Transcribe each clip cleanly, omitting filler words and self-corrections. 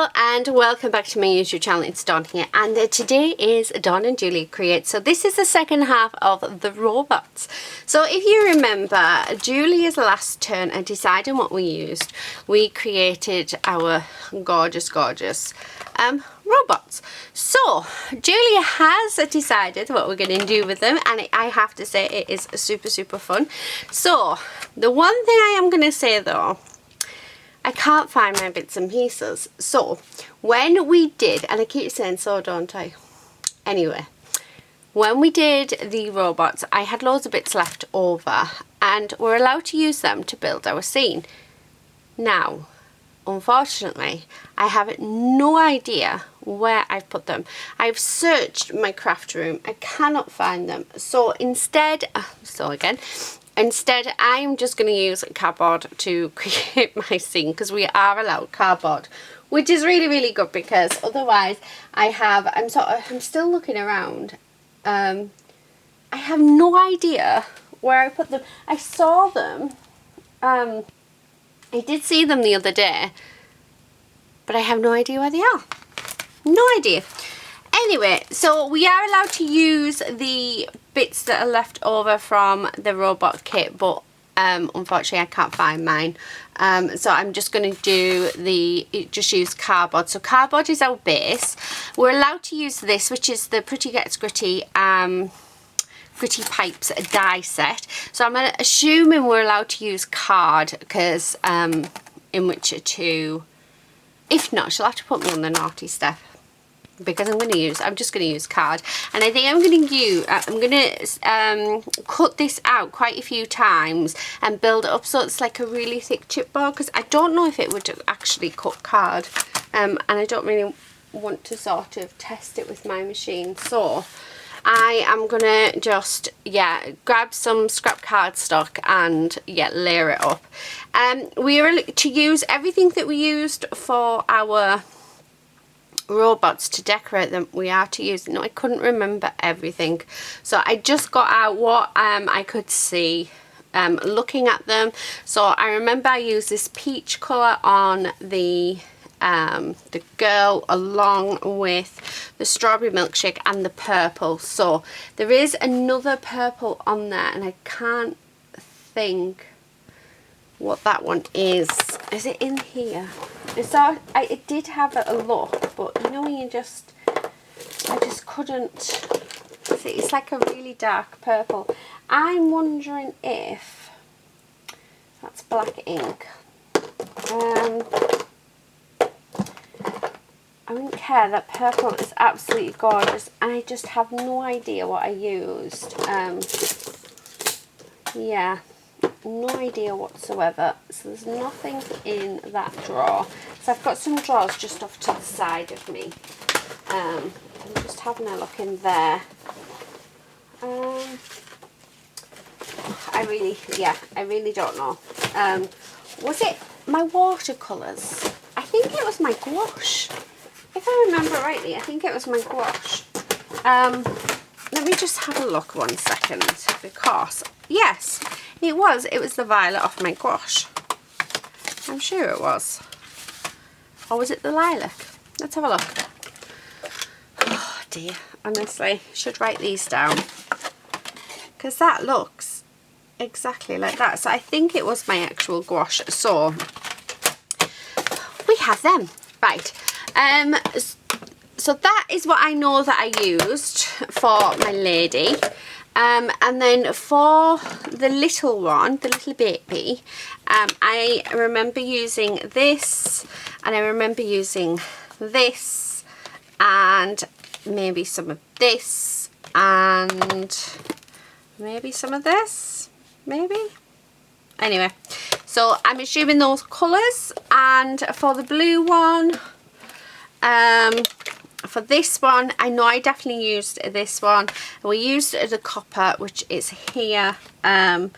And welcome back to my YouTube channel. It's Dawn here, and today is Dawn and Julie Create. So this is the second half of the robots. So if you remember Julie's last turn and deciding what we used, we created our gorgeous robots. So Julie has decided what we're going to do with them, and I have to say it is super fun. So the one thing I am going to say though, I can't find my bits and pieces. So when we did, and I keep saying so, don't I? Anyway, when we did the robots, I had loads of bits left over and we're allowed to use them to build our scene. Now, unfortunately, I have no idea where I've put them. I've searched my craft room. I cannot find them. So instead, I'm just going to use cardboard to create my scene, because we are allowed cardboard, which is really good, because otherwise I'm still looking around. I have no idea where I put them. I saw them. I did see them the other day, but I have no idea where they are. No idea. Anyway, so we are allowed to use the bits that are left over from the robot kit, but unfortunately I can't find mine. So I'm just going to just use cardboard. So cardboard is our base. We're allowed to use this, which is the Pretty Gets Gritty Gritty Pipes die set. So I'm assuming we're allowed to use card, because in which to, if not, she'll have to put me on the naughty step, because I'm just going to use card. And I think I'm going to cut this out quite a few times and build it up so it's like a really thick chipboard, because I don't know if it would actually cut card, and I don't really want to sort of test it with my machine. So I am going to just, grab some scrap cardstock and, layer it up. We are to use everything that we used for our robots to decorate them. We are to use, I couldn't remember everything, so I just got out what I could see looking at them. So I remember I used this peach colour on the girl, along with the strawberry milkshake and the purple. So there is another purple on there, and I can't think what that one is. Is it in here? It did have a look, but you know when I just couldn't see. It's like a really dark purple. I'm wondering if that's black ink. I don't care, that purple is absolutely gorgeous, and I just have no idea what I used. No idea whatsoever. So there's nothing in that drawer. So I've got some drawers just off to the side of me. I'm just having a look in there. I really don't know. Was it my watercolours? I think it was my gouache. If I remember rightly, I think it was my gouache. Let me just have a look 1 second, because yes, it was the violet off my gouache. I'm sure it was. Or was it the lilac? Let's have a look. Oh dear, honestly, should write these down, because that looks exactly like that. So I think it was my actual gouache. So we have them, right? So that is what I know that I used for my lady. And then for the little one, the little baby, I remember using this, and I remember using this, and maybe some of this, and maybe some of this, maybe. Anyway, so I'm assuming those colours. And for the blue one, for this one, I know I definitely used this one. We used the copper, which is here, and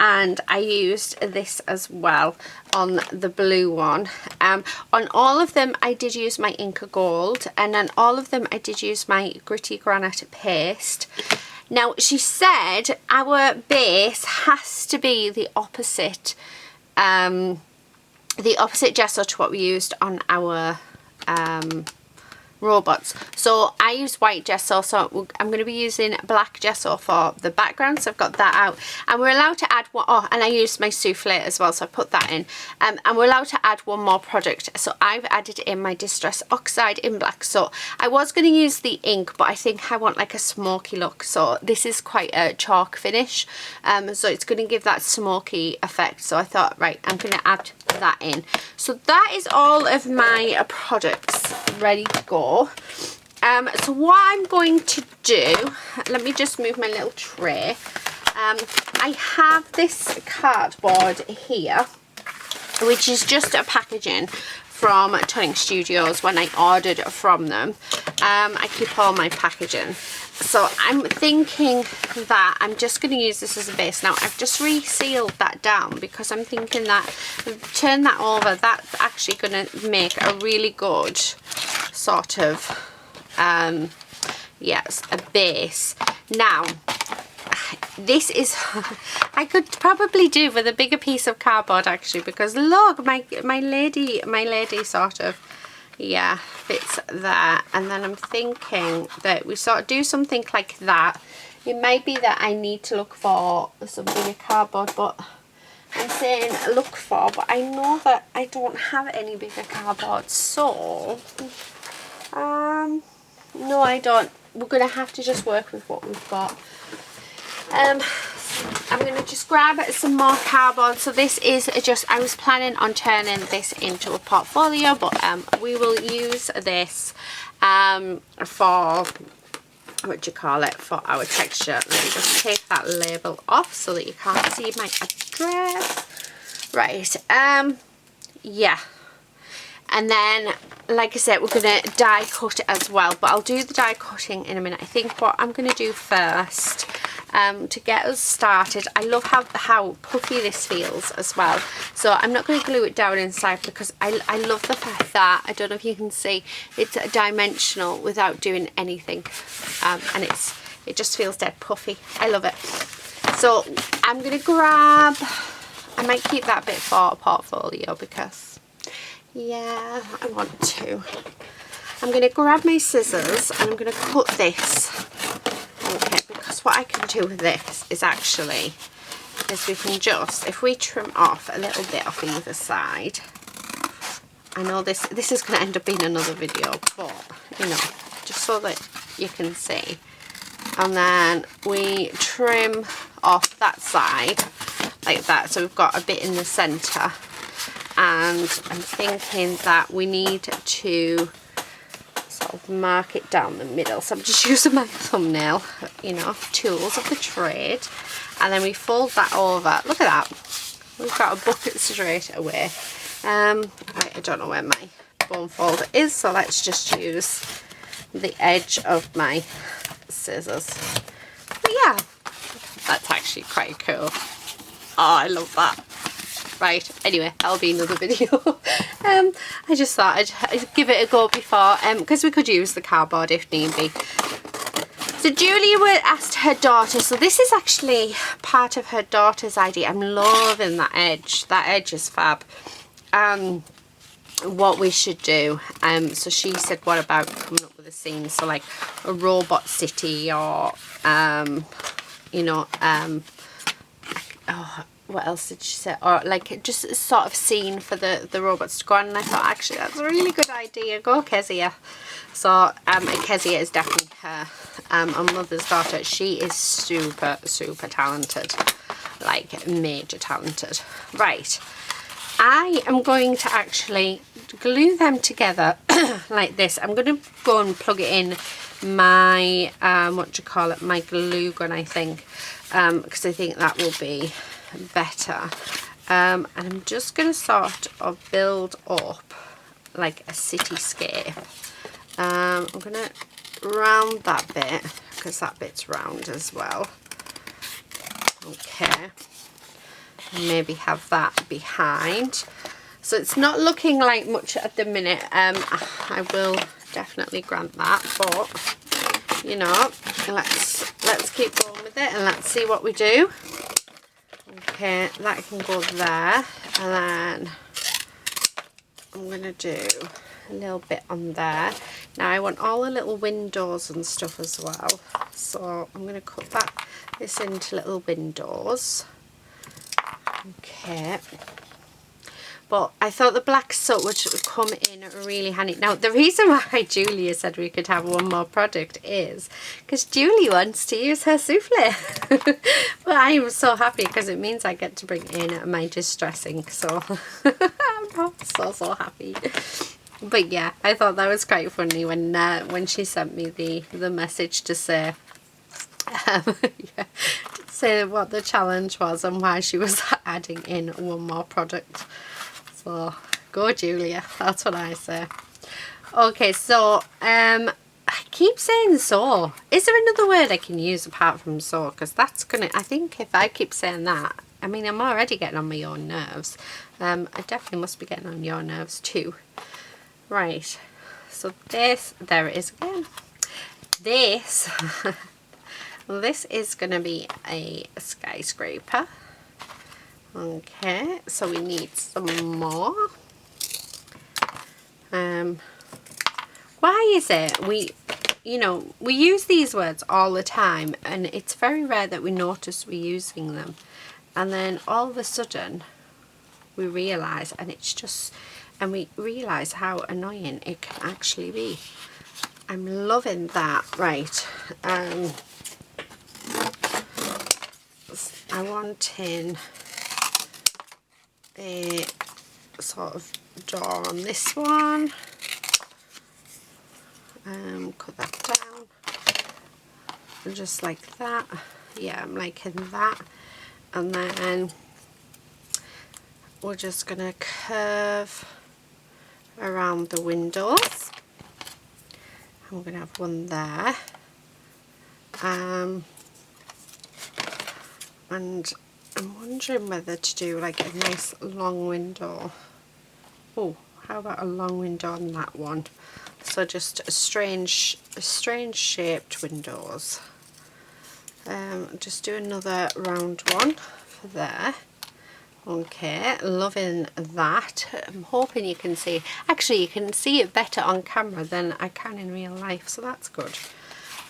I used this as well on the blue one. On all of them I did use my Inca Gold, and on all of them I did use my Gritty Granite paste. Now she said our base has to be the opposite gesso to what we used on our robots. So I use white gesso, so I'm going to be using black gesso for the background, so I've got that out. And we're allowed to add one, oh, and I used my souffle as well, so I put that in. And we're allowed to add one more product, so I've added in my Distress Oxide in black. So I was going to use the ink, but I think I want like a smoky look, so this is quite a chalk finish, so it's going to give that smoky effect. So I thought, right, I'm going to add that in. So that is all of my products ready to go. So what I'm going to do, let me just move my little tray. I have this cardboard here, which is just a packaging from Tonic Studios when I ordered from them. I keep all my packaging. So I'm thinking that I'm just going to use this as a base. Now I've just resealed that down because I'm thinking that turn that over, that's actually going to make a really good sort of yes, a base. Now this is I could probably do with a bigger piece of cardboard actually, because look, my lady sort of, yeah, fits there. And then I'm thinking that we sort of do something like that. It might be that I need to look for some bigger cardboard, but I'm saying look for, but I know that I don't have any bigger cardboard, so no, I don't. We're gonna have to just work with what we've got. I'm going to just grab some more cardboard. So this is just, I was planning on turning this into a portfolio, but we will use this for, what do you call it, for our texture. Let me just take that label off so that you can't see my address. Right, yeah. And then, like I said, we're going to die cut as well, but I'll do the die cutting in a minute. I think what I'm going to do first, to get us started, I love how puffy this feels as well. So I'm not going to glue it down inside because I love the fact that, I don't know if you can see, it's dimensional without doing anything. And it just feels dead puffy. I love it. So I'm going to grab, I might keep that bit for a portfolio because, yeah, I want to. I'm going to grab my scissors and I'm going to cut this. Okay, because what I can do with this is actually, is we can just, if we trim off a little bit off either side. I know this is going to end up being another video, but, you know, just so that you can see. And then we trim off that side like that, so we've got a bit in the centre. And I'm thinking that we need to sort of mark it down the middle. So I'm just using my thumbnail, you know, tools of the trade. And then we fold that over. Look at that. We've got a bucket straight away. Right, I don't know where my bone folder is, so let's just use the edge of my scissors. But yeah, that's actually quite cool. Oh, I love that. Right, anyway, that'll be another video. I just thought I'd give it a go before, because we could use the cardboard if need be. So Julia asked her daughter, so this is actually part of her daughter's idea. I'm loving that edge. That edge is fab. What we should do. So she said, what about coming up with a scene? So like a robot city, or, you know, oh, what else did she say? Or like just a sort of scene for the robots to go on. And I thought, actually, that's a really good idea. Go Kezia. So Kezia is definitely her mother's daughter. She is super, super talented. Like major talented. Right. I am going to actually glue them together like this. I'm going to go and plug it in my, what do you call it, my glue gun, I think. Because I think that will be better. And I'm just going to sort of build up like a cityscape. I'm going to round that bit because that bit's round as well. Okay. And maybe have that behind. So it's not looking like much at the minute. I will definitely grant that, but you know, let's keep going with it and let's see what we do. Okay, that can go there, and then I'm gonna do a little bit on there. Now I want all the little windows and stuff as well, so I'm going to cut this into little windows. Okay, but I thought the black soot would come in really handy. Now the reason why Julia said we could have one more product is because Julie wants to use her souffle. Well, I am so happy because it means I get to bring in my distress ink, so I'm so happy. But yeah, I thought that was quite funny when she sent me the message to say say what the challenge was and why she was adding in one more product. So go Julia, that's what I say. Okay, so I keep saying so. Is there another word I can use apart from so? Because that's gonna, I think if I keep saying that, I mean, I'm already getting on my own nerves. I definitely must be getting on your nerves too. Right, so this, there it is again. This, this is going to be a skyscraper. Okay, so we need some more. Why is it we use these words all the time, and it's very rare that we notice we're using them, and then all of a sudden we realise, and we realise how annoying it can actually be. I'm loving that. Right, I want in a sort of door on this one. Cut that down, and just like that. Yeah, I'm liking that. And then we're just gonna curve around the windows. I'm gonna have one there. And I'm wondering whether to do like a nice long window. Oh, how about a long window on that one? So just strange shaped windows. Just do another round one for there. Okay, loving that. I'm hoping you can see. Actually, you can see it better on camera than I can in real life, so that's good.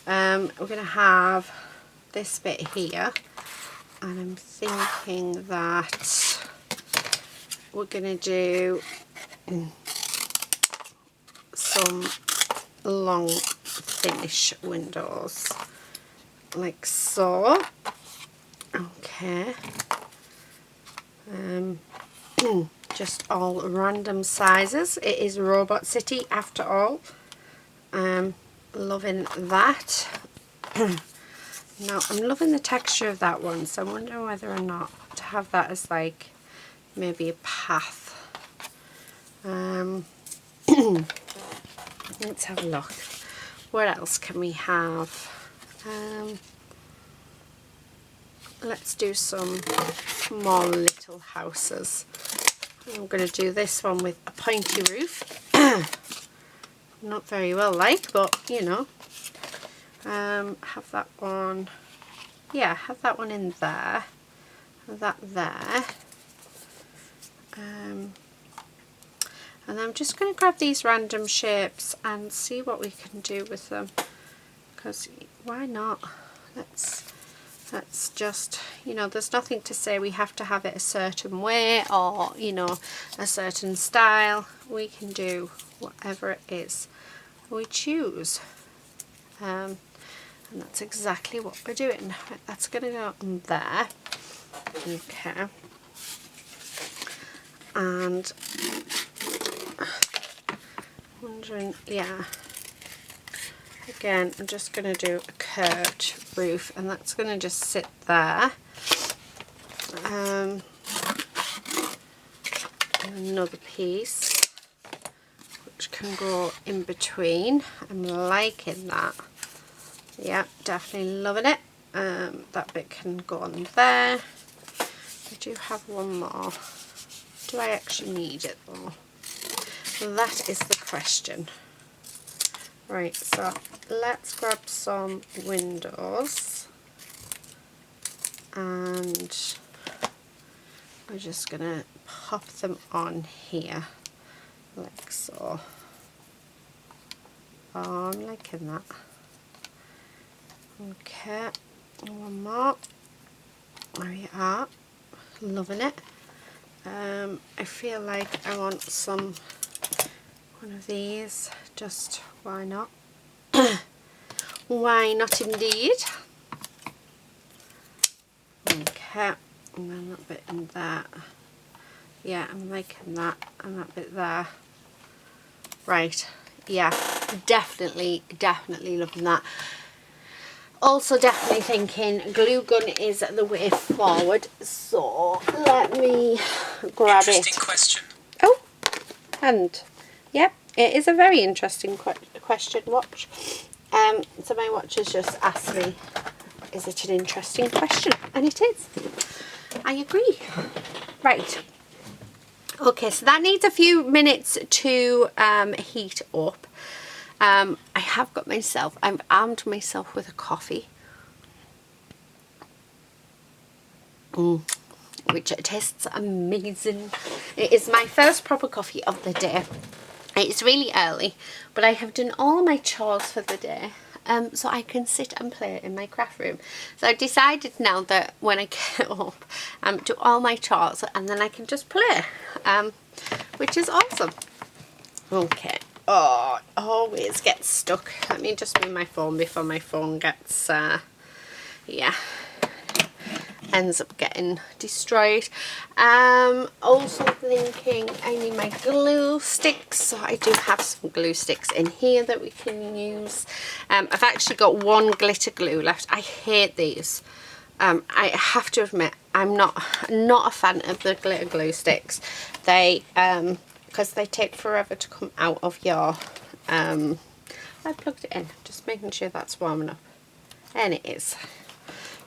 We're going to have this bit here, and I'm thinking that we're going to do some long finish windows like so. Okay, just all random sizes. It is Robot City after all. Loving that. Now I'm loving the texture of that one, so I'm wondering whether or not to have that as like maybe a path. Let's have a look. What else can we have? Let's do some more little houses. I'm going to do this one with a pointy roof. Not very well liked, but you know. Have that one. Yeah, have that one in there. Have that there. And I'm just going to grab these random shapes and see what we can do with them, because why not? Let's just, you know, there's nothing to say we have to have it a certain way or, you know, a certain style. We can do whatever it is we choose. And that's exactly what we're doing. That's going to go on there. Okay. And wondering, yeah, again I'm just going to do a curved roof, and that's going to just sit there. Another piece which can go in between. I'm liking that. Yeah, definitely loving it. That bit can go on there. I do have one more. Do I actually need it though? That is the question. Right, so let's grab some windows, and we're just gonna pop them on here like so. Oh, I'm liking that. Okay, one more. There we are. Loving it. I feel like I want one of these. Just why not? Why not indeed? Okay, and then that bit in there. Yeah, I'm liking that, and that bit there. Right, yeah, definitely loving that. Also definitely thinking glue gun is the way forward, so let me grab it. Interesting question. Oh, and yep, it is a very interesting question, watch. So my watch has just asked me, is it an interesting question? And it is. I agree. Right. Okay, so that needs a few minutes to heat up. I have got myself, I've armed myself with a coffee. Which tastes amazing. It is my first proper coffee of the day. It's really early, but I have done all my chores for the day. So I can sit and play in my craft room. So I decided now that when I get up, do all my chores and then I can just play, which is awesome. Okay. Oh, it always gets stuck. Let me just move my phone before my phone gets, yeah, ends up getting destroyed. Also thinking I need my glue sticks, so I do have some glue sticks in here that we can use. I've actually got one glitter glue left. I hate these. I have to admit I'm not a fan of the glitter glue sticks. They because they take forever to come out of your I plugged it in, just making sure that's warm enough, and it is.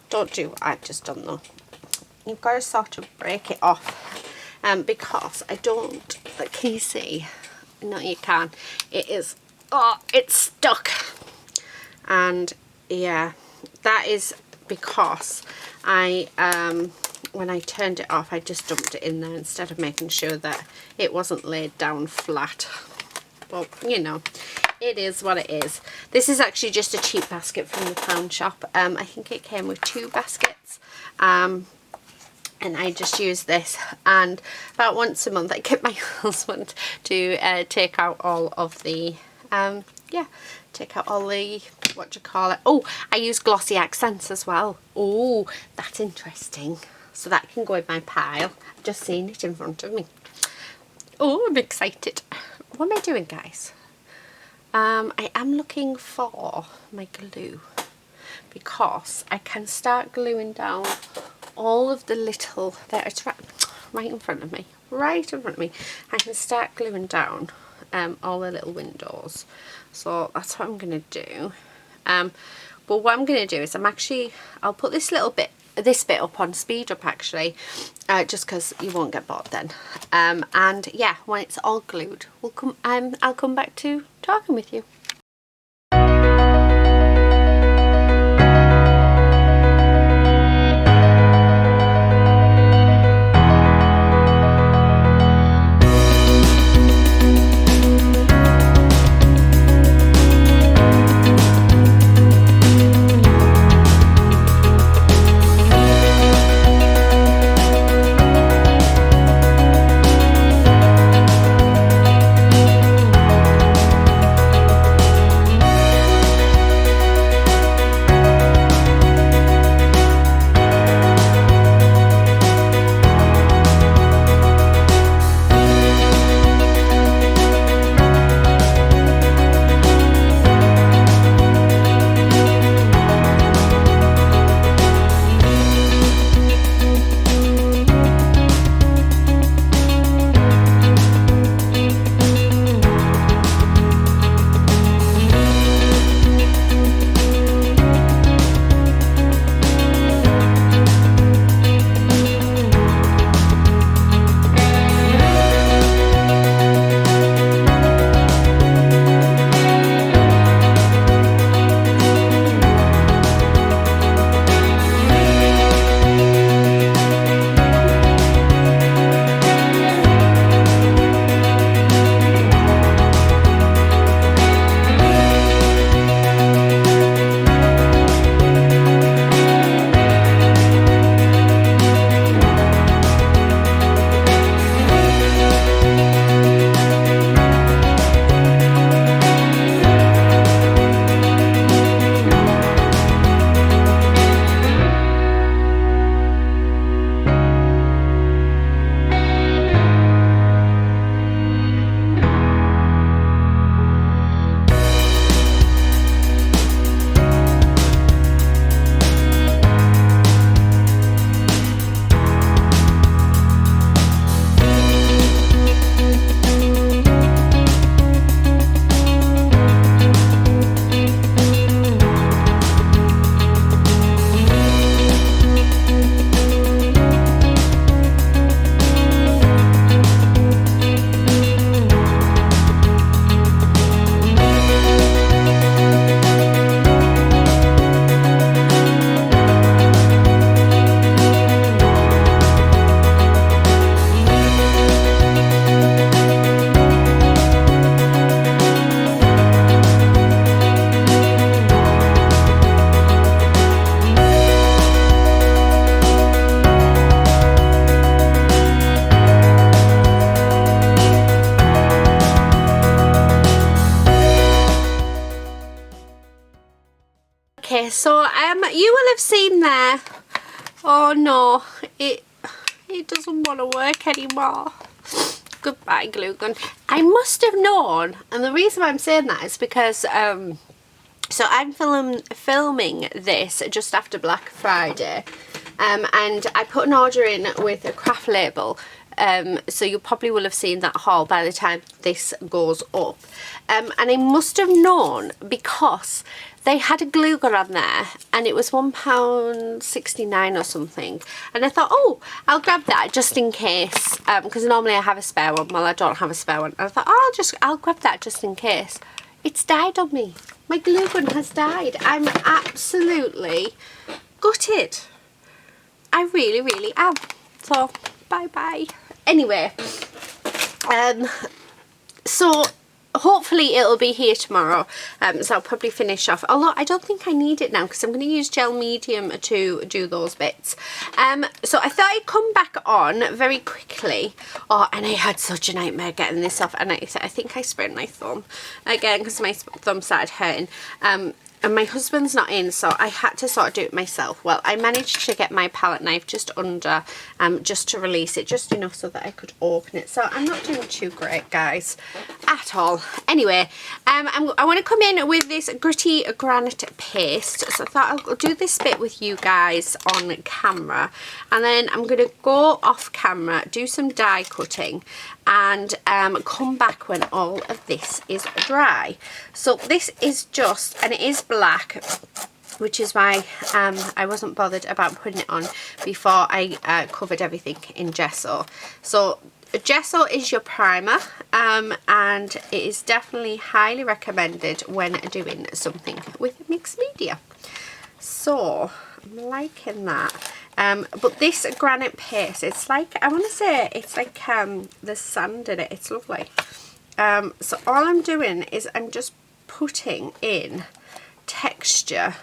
Don't do what I've just done though. You've got to sort of break it off, because I don't, can you see? No, you can. It is, oh, it's stuck. And yeah, that is because I, when I turned it off, I just dumped it in there instead of making sure that it wasn't laid down flat. Well, you know, it is what it is. This is actually just a cheap basket from the pound shop. I think it came with 2 baskets. And I just use this, and about once a month I get my husband to take out all of the, yeah, take out all the, what do you call it? Oh, I use glossy accents as well. Oh, that's interesting. So that can go in my pile. I've just seen it in front of me. Oh, I'm excited. What am I doing, guys? I am looking for my glue because I can start gluing down all of the little, there it's right in front of me, I can start gluing down all the little windows. So that's what I'm going to do. But what I'm going to do is I'll put this bit up on speed up actually, just because you won't get bored then. And yeah, when it's all glued, I'll come back to talking with you. Okay, so you will have seen there. Oh no, it doesn't want to work anymore. Goodbye, glue gun. I must have known, and the reason why I'm saying that is because so I'm filming this just after Black Friday, and I put an order in with a Craft Label. So you probably will have seen that haul by the time this goes up. And I must have known because they had a glue gun on there and it was £1.69 or something. And I thought, oh, I'll grab that just in case, because normally I have a spare one. Well, I don't have a spare one. And I thought, oh, I'll grab that just in case. It's died on me. My glue gun has died. I'm absolutely gutted. I really, really am. So, bye-bye. Anyway, so hopefully it'll be here tomorrow, so I'll probably finish off, although I don't think I need it now because I'm going to use gel medium to do those bits. So I thought I'd come back on very quickly. Oh, and I had such a nightmare getting this off, and I think I sprained my thumb again because my thumb started hurting. And my husband's not in, so I had to sort of do it myself. Well, I managed to get my palette knife just under, just to release it, just enough so that I could open it. So I'm not doing too great, guys, at all. Anyway, I want to come in with this gritty granite paste. So I thought I'll do this bit with you guys on camera. And then I'm going to go off camera, do some die cutting, and come back when all of this is dry. So this is just, and it is black, which is why I wasn't bothered about putting it on before I covered everything in gesso. So gesso is your primer, and it is definitely highly recommended when doing something with mixed media. So I'm liking that. But this granite paste, it's like, I want to say it's like there's sand in it. It's lovely. So all I'm doing is I'm just putting in texture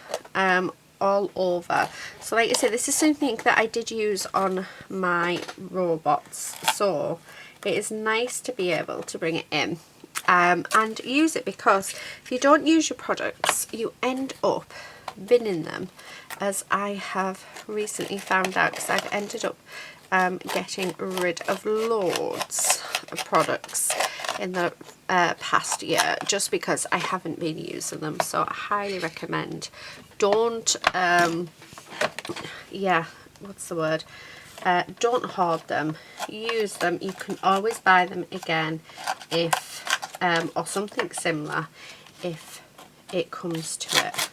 all over. So like I said, this is something that I did use on my robots, so it is nice to be able to bring it in and use it, because if you don't use your products you end up binning them, as I have recently found out, because I've ended up getting rid of loads of products in the past year just because I haven't been using them. So I highly recommend, don't yeah, what's the word, don't hoard them, use them. You can always buy them again if or something similar if it comes to it,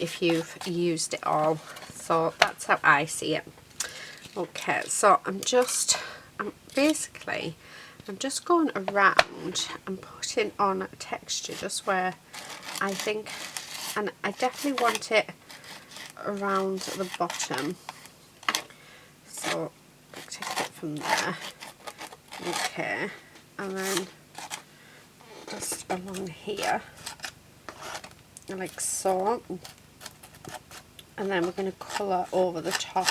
if you've used it all. So that's how I see it. Okay, so I'm just going around and putting on texture just where I think, and I definitely want it around the bottom. So I'll take it from there. Okay, and then just along here, like so. And then we're going to colour over the top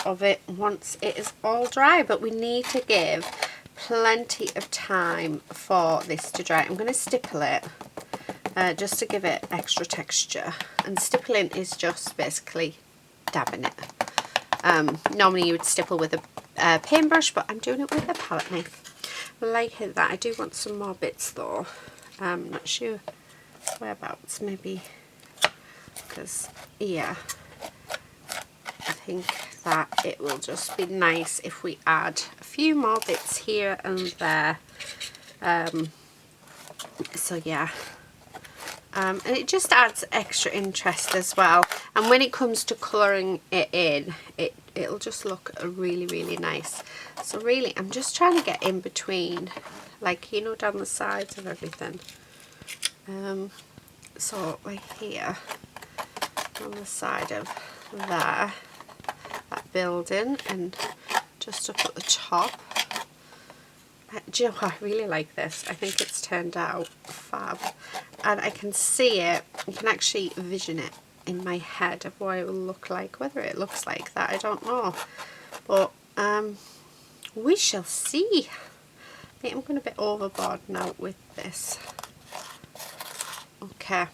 of it once it is all dry, but we need to give plenty of time for this to dry. I'm going to stipple it just to give it extra texture, and stippling is just basically dabbing it. Normally you would stipple with a paintbrush, but I'm doing it with a palette knife. Like that. I do want some more bits though. I'm not sure whereabouts, maybe, because yeah, I think that it will just be nice if we add a few more bits here and there. So yeah, and it just adds extra interest as well, and when it comes to colouring it in, it'll just look really, really nice. So really I'm just trying to get in between, like, you know, down the sides of everything. So like here on the side of there, that building, and just up at the top. Do you know what? I really like this. I think it's turned out fab, and I can see it, I can actually vision it in my head of what it will look like. Whether it looks like that, I don't know, but we shall see. I think I'm going a bit overboard now with this. Okay,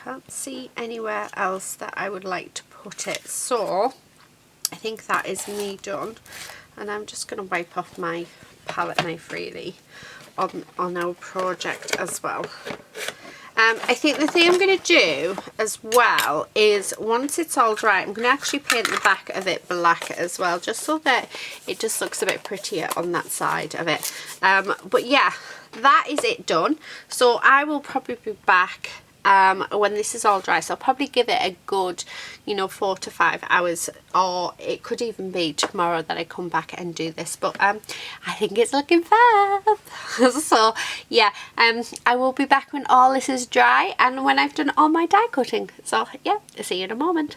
can't see anywhere else that I would like to put it, so I think that is me done, and I'm just going to wipe off my palette knife really on our project as well. I think the thing I'm going to do as well is, once it's all dry, I'm going to actually paint the back of it black as well, just so that it just looks a bit prettier on that side of it. But yeah, that is it done. So I will probably be back when this is all dry, so I'll probably give it a good, you know, 4 to 5 hours, or it could even be tomorrow that I come back and do this, but I think it's looking fab. So yeah, I will be back when all this is dry and when I've done all my die cutting. So yeah, I'll see you in a moment.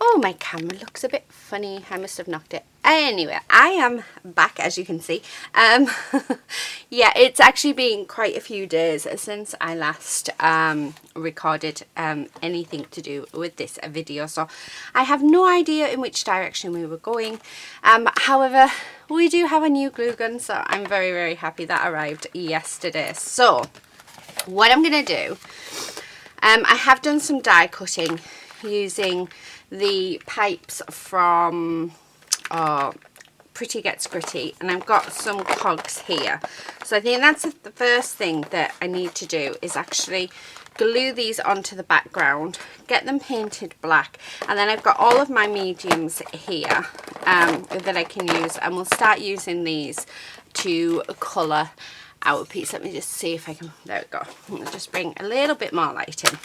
Oh, my camera looks a bit funny. I must have knocked it. Anyway, I am back, as you can see. Yeah, it's actually been quite a few days since I last recorded anything to do with this video, so I have no idea in which direction we were going. However, we do have a new glue gun, so I'm very, very happy that arrived yesterday. So what I'm going to do, I have done some die cutting using the pipes from Pretty Gets Gritty, and I've got some cogs here. So I think that's the first thing that I need to do, is actually glue these onto the background, get them painted black, and then I've got all of my mediums here that I can use, and we'll start using these to colour our piece. Let me just see if I can, there we go. I'll just bring a little bit more light in.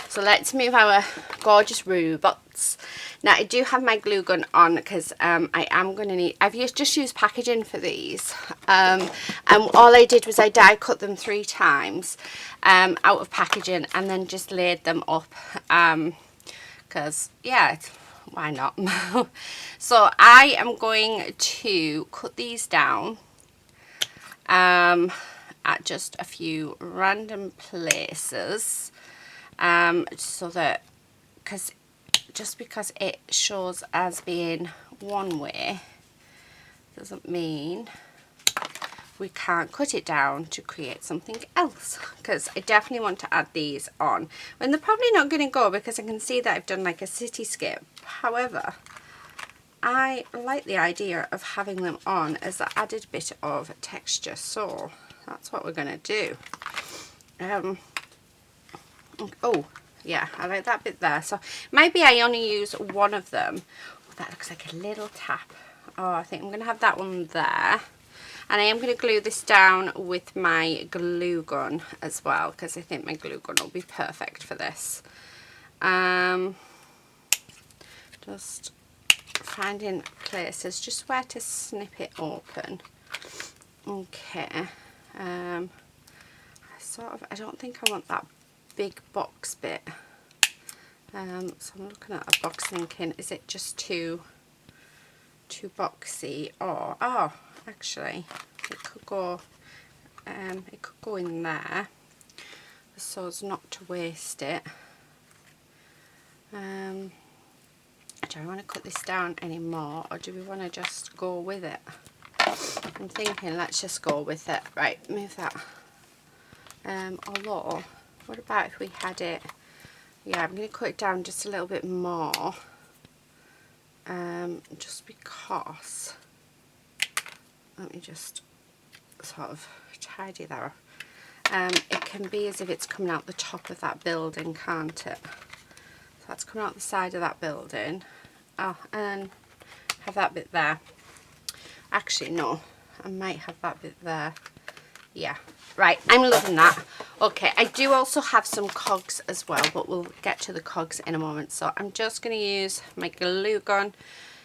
So let's move our gorgeous robots. Now I do have my glue gun on because I am going to need, I've just used packaging for these, and all I did was I die cut them 3 times out of packaging, and then just laid them up because yeah, why not. So I am going to cut these down at just a few random places. So that, just because it shows as being one way doesn't mean we can't cut it down to create something else, because I definitely want to add these on, and they're probably not going to go because I can see that I've done like a cityscape. However, I like the idea of having them on as an added bit of texture, so that's what we're going to do. Oh yeah, I like that bit there. So maybe I only use one of them. Oh, that looks like a little tap. Oh, I think I'm going to have that one there. And I am going to glue this down with my glue gun as well, because I think my glue gun will be perfect for this. Just finding places just where to snip it open. Okay. I don't think I want that big box bit, so I'm looking at a box thinking, is it just too boxy, or oh, actually it could go in there, so as not to waste it. Do I want to cut this down anymore, or do we want to just go with it? I'm thinking let's just go with it. Right, move that. Although, what about if we had it, yeah, I'm going to cut it down just a little bit more, just because, let me just sort of tidy that up. It can be as if it's coming out the top of that building, can't it? So that's coming out the side of that building. Oh, and have that bit there. Actually, no, I might have that bit there. Yeah, right, I'm loving that. Okay, I do also have some cogs as well, but we'll get to the cogs in a moment. So I'm just going to use my glue gun,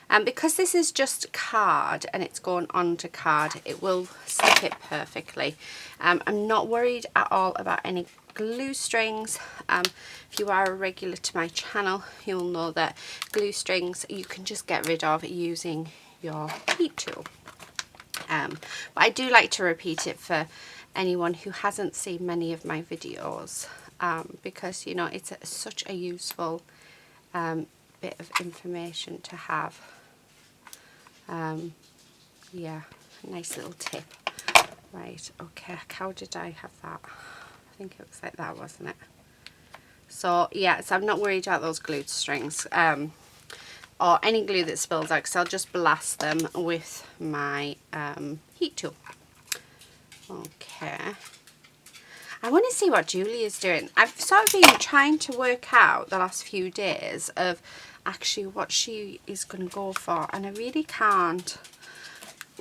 and because this is just card and it's going onto card, it will stick it perfectly. I'm not worried at all about any glue strings. If you are a regular to my channel, you'll know that glue strings you can just get rid of using your heat tool. But I do like to repeat it for anyone who hasn't seen many of my videos, because you know it's such a useful bit of information to have. Yeah, nice little tip. Right, okay, how did I have that? I think it was like that, wasn't it? So yeah, so I'm not worried about those glued strings or any glue that spills out, because I'll just blast them with my heat tool. Okay. I want to see what Julie is doing. I've sort of been trying to work out the last few days of actually what she is going to go for, and I really can't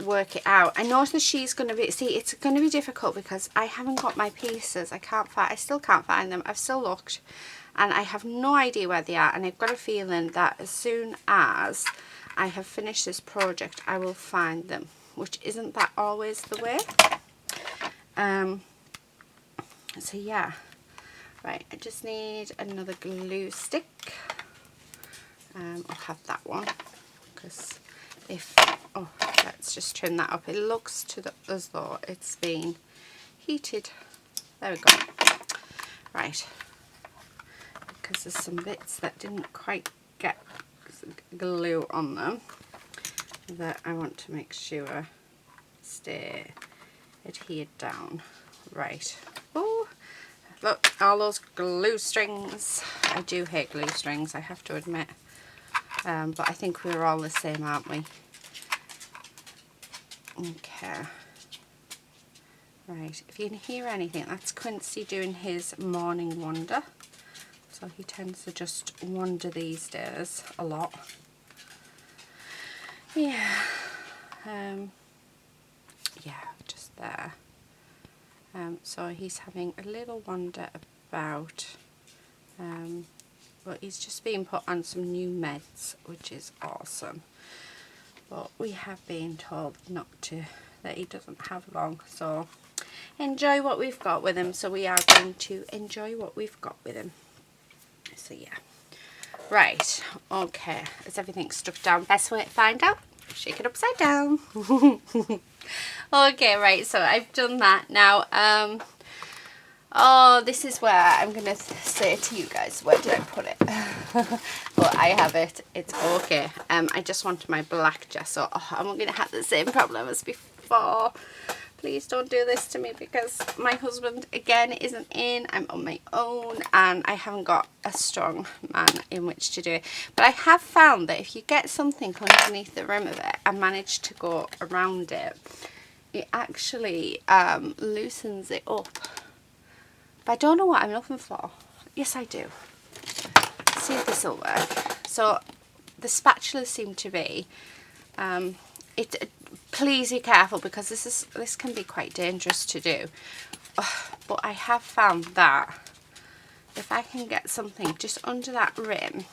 work it out. I know that she's going to be, see, it's going to be difficult because I haven't got my pieces. I still can't find them. I've still looked and I have no idea where they are, and I've got a feeling that as soon as I have finished this project I will find them, which isn't that always the way. So yeah, right, I just need another glue stick. I'll have that one, because if, oh, let's just trim that up. It looks as though it's been heated. There we go. Right, because there's some bits that didn't quite get glue on them that I want to make sure stay adhered down. Right. Oh, look, all those glue strings. I do hate glue strings, I have to admit. But I think we're all the same, aren't we? Okay. Right, if you can hear anything, that's Quincy doing his morning wander. So he tends to just wander these days a lot. Yeah. Yeah, just there. So he's having a little wander about, but he's just been put on some new meds, which is awesome. But we have been told not to, that he doesn't have long, so enjoy what we've got with him. So we are going to enjoy what we've got with him. So yeah. Right, okay, is everything stuffed down? Best way to find out, shake it upside down. Okay, right, so I've done that now. Oh, this is where I'm gonna say to you guys, where did I put it? But I have it, it's okay. I just want my black gesso. Oh, I'm gonna have the same problem as before. Please don't do this to me, because my husband again isn't in. I'm on my own and I haven't got a strong man in which to do it. But I have found that if you get something underneath the rim of it and manage to go around it, it actually loosens it up. But I don't know what I'm looking for. Yes, I do. Let's see if this will work. So the spatulas seem to be please be careful, because this can be quite dangerous to do. But I have found that if I can get something just under that rim,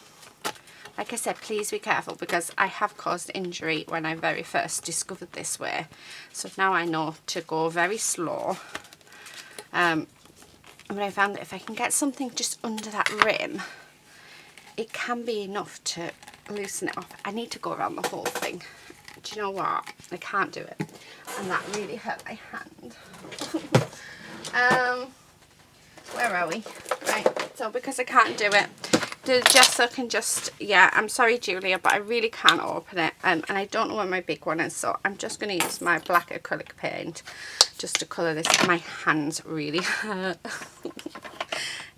like I said, please be careful, because I have caused injury when I very first discovered this way. So now I know to go very slow. But I found that if I can get something just under that rim, it can be enough to loosen it off. I need to go around the whole thing. Do you know what? I can't do it. And that really hurt my hand. Where are we? Right, so because I can't do it, the gesso can just, yeah, I'm sorry Julia, but I really can't open it. And I don't know where my big one is, so I'm just going to use my black acrylic paint just to colour this. My hands really hurt.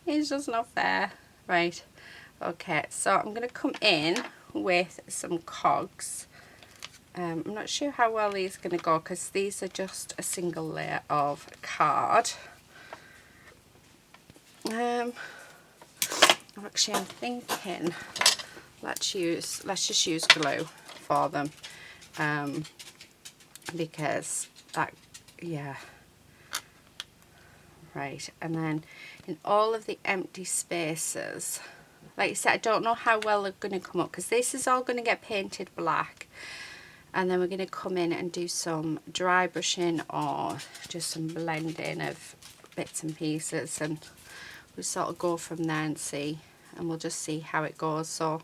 It's just not fair. Right, okay, so I'm going to come in with some cogs. I'm not sure how well these are going to go, because these are just a single layer of card. Actually, I'm thinking let's just use glue for them, because that, yeah, right. And then in all of the empty spaces, like I said, I don't know how well they're going to come up, because this is all going to get painted black. And then we're going to come in and do some dry brushing or just some blending of bits and pieces, and we'll sort of go from there and see, and we'll just see how it goes. So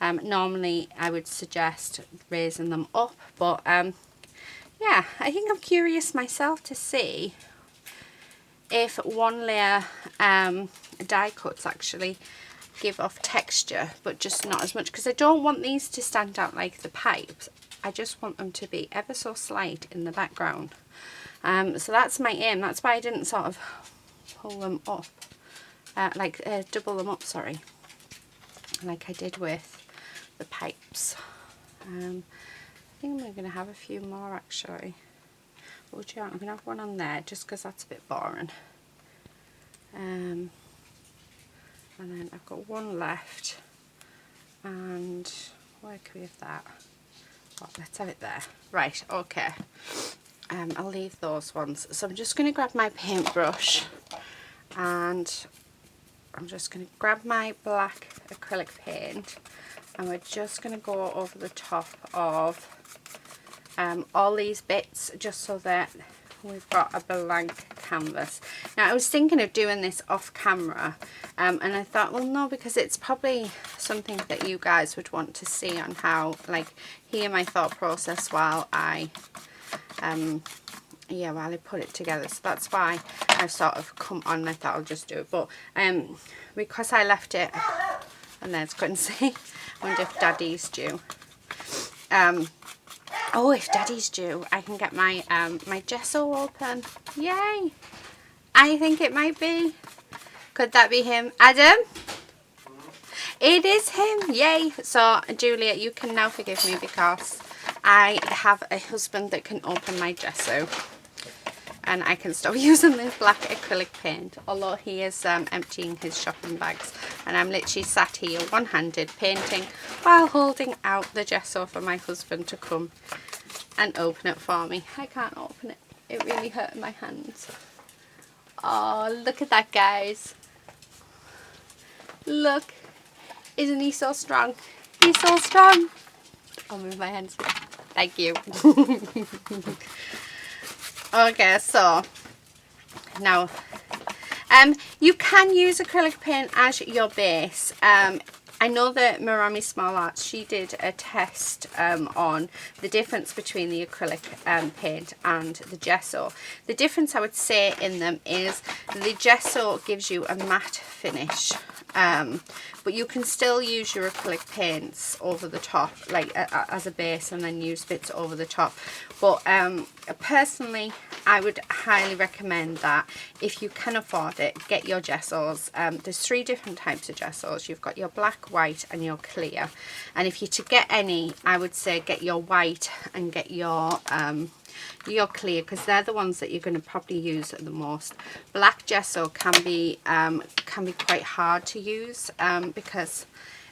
normally I would suggest raising them up, but yeah, I think I'm curious myself to see if one layer die cuts actually give off texture, but just not as much, because I don't want these to stand out like the pipes. I just want them to be ever so slight in the background. So that's my aim. That's why I didn't sort of pull them up. double them up, sorry, like I did with the pipes. I think I'm going to have a few more actually. Oh, do you know, I'm going to have one on there just because that's a bit boring. And then I've got one left, and where can we have that? Oh, let's have it there. Right, okay. I'll leave those ones. So I'm just going to grab my paintbrush, and I'm just going to grab my black acrylic paint, and we're just going to go over the top of all these bits just so that we've got a blank canvas. Now I was thinking of doing this off camera, and I thought, well no, because it's probably something that you guys would want to see on how, like, hear my thought process while I while I put it together. So that's why I've sort of come on and I thought I'll just do it. But because I left it, and there's couldn't see. I wonder if Daddy's due. Oh, if Daddy's due, I can get my my gesso open. Yay! I think it might be. Could that be him? Adam? It is him. Yay! So, Julia, you can now forgive me because I have a husband that can open my gesso. And I can stop using this black acrylic paint, although he is emptying his shopping bags, and I'm literally sat here one-handed painting while holding out the gesso for my husband to come and open it for me. I can't open it, it really hurt my hands. Oh, look at that, guys. Look, isn't he so strong? He's so strong. I'll move my hands. Thank you. Okay, so now you can use acrylic paint as your base. I know that Marami Small Arts, she did a test on the difference between the acrylic paint and the gesso. The difference I would say in them is the gesso gives you a matte finish, but you can still use your acrylic paints over the top, like as a base, and then use bits over the top. But personally, I would highly recommend that if you can afford it, get your gessos. There's 3 different types of gessos. You've got your black, white and your clear. And if you're to get any, I would say get your white and get your clear, because they're the ones that you're going to probably use the most. Black gesso can be quite hard to use because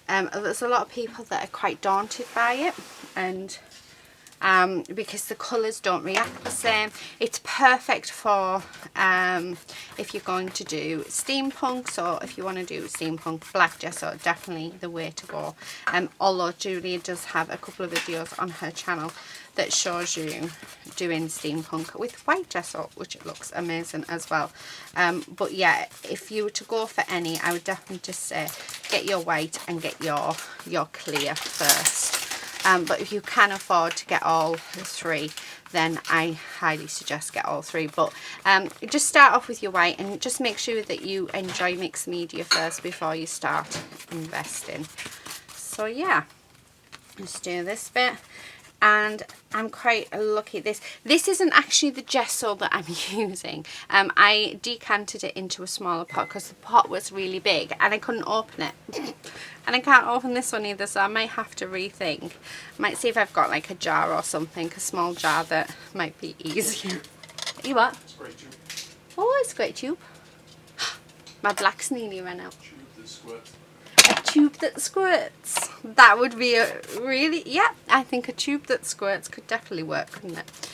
there's a lot of people that are quite daunted by it, and because the colours don't react the same. It's perfect for if you're going to do steampunk, so if you want to do steampunk, black gesso, definitely the way to go. Although Julia does have a couple of videos on her channel that shows you doing steampunk with white gesso, which looks amazing as well. But yeah, if you were to go for any, I would definitely just say get your white and get your clear first. But if you can afford to get all 3, then I highly suggest get all 3. But just start off with your white, and just make sure that you enjoy mixed media first before you start investing. So yeah, let's do this bit. And I'm quite lucky. This isn't actually the gesso that I'm using. I decanted it into a smaller pot because the pot was really big and I couldn't open it. And I can't open this one either, so I might have to rethink. I might see if I've got like a jar or something, a small jar that might be easier. You what? Spray tube. Oh, a spray tube. My black's nearly run out. A tube that squirts. That would be a really, yeah, I think a tube that squirts could definitely work, couldn't it?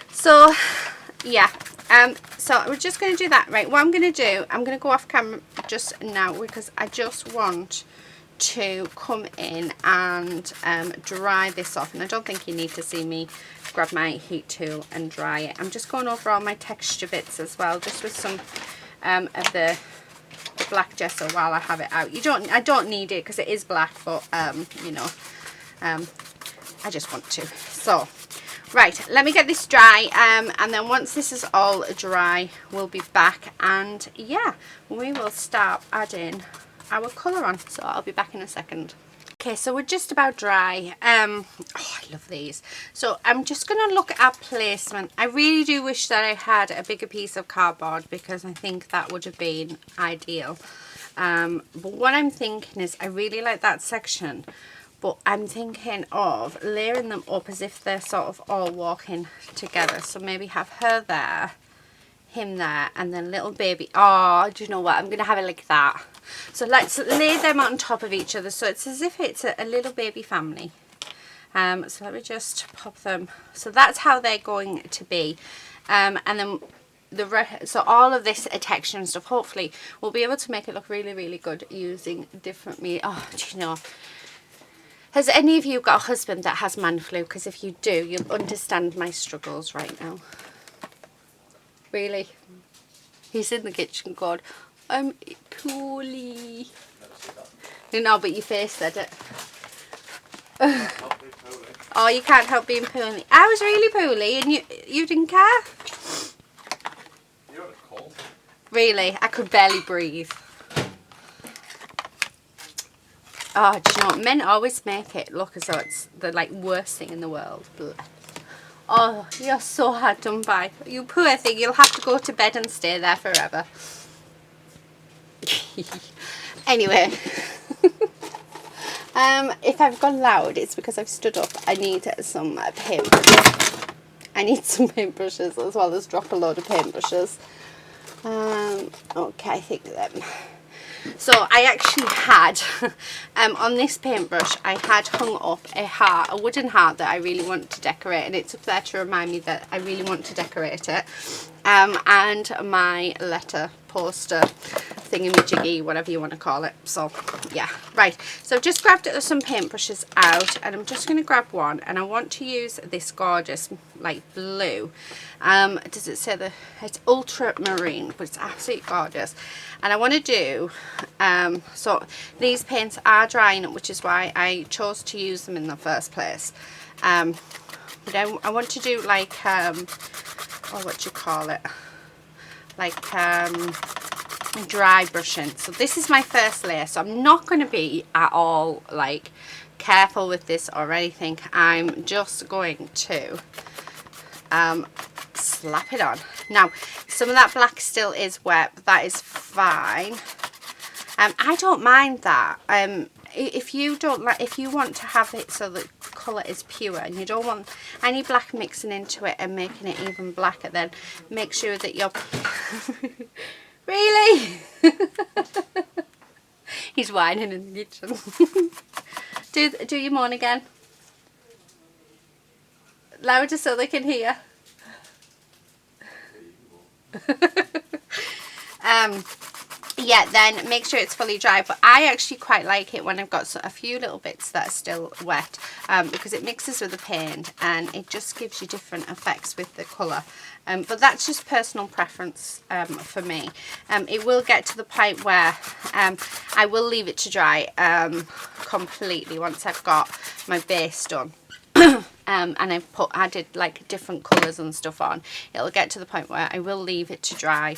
So yeah, so we're just going to do that. Right, what I'm going to do, I'm going to go off camera just now because I just want to come in and dry this off, and I don't think you need to see me grab my heat tool and dry it. I'm just going over all my texture bits as well, just with some of the black gesso while I have it out. I don't need it because it is black, but you know, I just want to. So right, let me get this dry, and then once this is all dry, we'll be back, and yeah, we will start adding our colour on. So I'll be back in a second. Okay, so we're just about dry. Oh, I love these. So I'm just going to look at placement. I really do wish that I had a bigger piece of cardboard because I think that would have been ideal. But what I'm thinking is I really like that section, but I'm thinking of layering them up as if they're sort of all walking together. So maybe have her there, him there, and then little baby. Oh, do you know what? I'm going to have it like that. So let's lay them on top of each other so it's as if it's a little baby family. So let me just pop them. So that's how they're going to be. And then so all of this texture and stuff, hopefully we'll be able to make it look really, really good using different meat. Oh, do you know, has any of you got a husband that has man flu? Because if you do, you'll understand my struggles right now. Really? He's in the kitchen going, I'm poorly. No, but your face said it. Oh, you can't help being poorly. I was really poorly and you didn't care? You had a cold. Really? I could barely breathe. Oh, do you know what? Men always make it look as though it's the like worst thing in the world. Oh, you're so hard done by. You poor thing, you'll have to go to bed and stay there forever. Anyway. If I've gone loud, it's because I've stood up. I need some paintbrushes. I need some paintbrushes as well as drop a load of paintbrushes. Okay, I think them. So I actually had, on this paintbrush, I had hung up a heart, a wooden heart that I really want to decorate, and it's up there to remind me that I really want to decorate it. And my letter poster thingamajiggy, whatever you want to call it. So yeah, right. So I've just grabbed some paintbrushes out, and I'm just going to grab one, and I want to use this gorgeous like blue. Does it say it's ultramarine, but it's absolutely gorgeous. And I want to do, so these paints are drying, which is why I chose to use them in the first place. But I want to do like, oh, what do you call it? Like dry brushing. So this is my first layer, so I'm not going to be at all like careful with this or anything. I'm just going to slap it on. Now some of that black still is wet, but that is fine. I don't mind that. If you don't like, if you want to have it so the colour is pure and you don't want any black mixing into it and making it even blacker, then make sure that you're really he's whining in the kitchen. do your moan again louder so they can hear. Yeah, then make sure it's fully dry, but I actually quite like it when I've got a few little bits that are still wet, because it mixes with the paint and it just gives you different effects with the colour. But that's just personal preference for me. It will get to the point where I will leave it to dry completely once I've got my base done. And I've added like different colours and stuff on. It'll get to the point where I will leave it to dry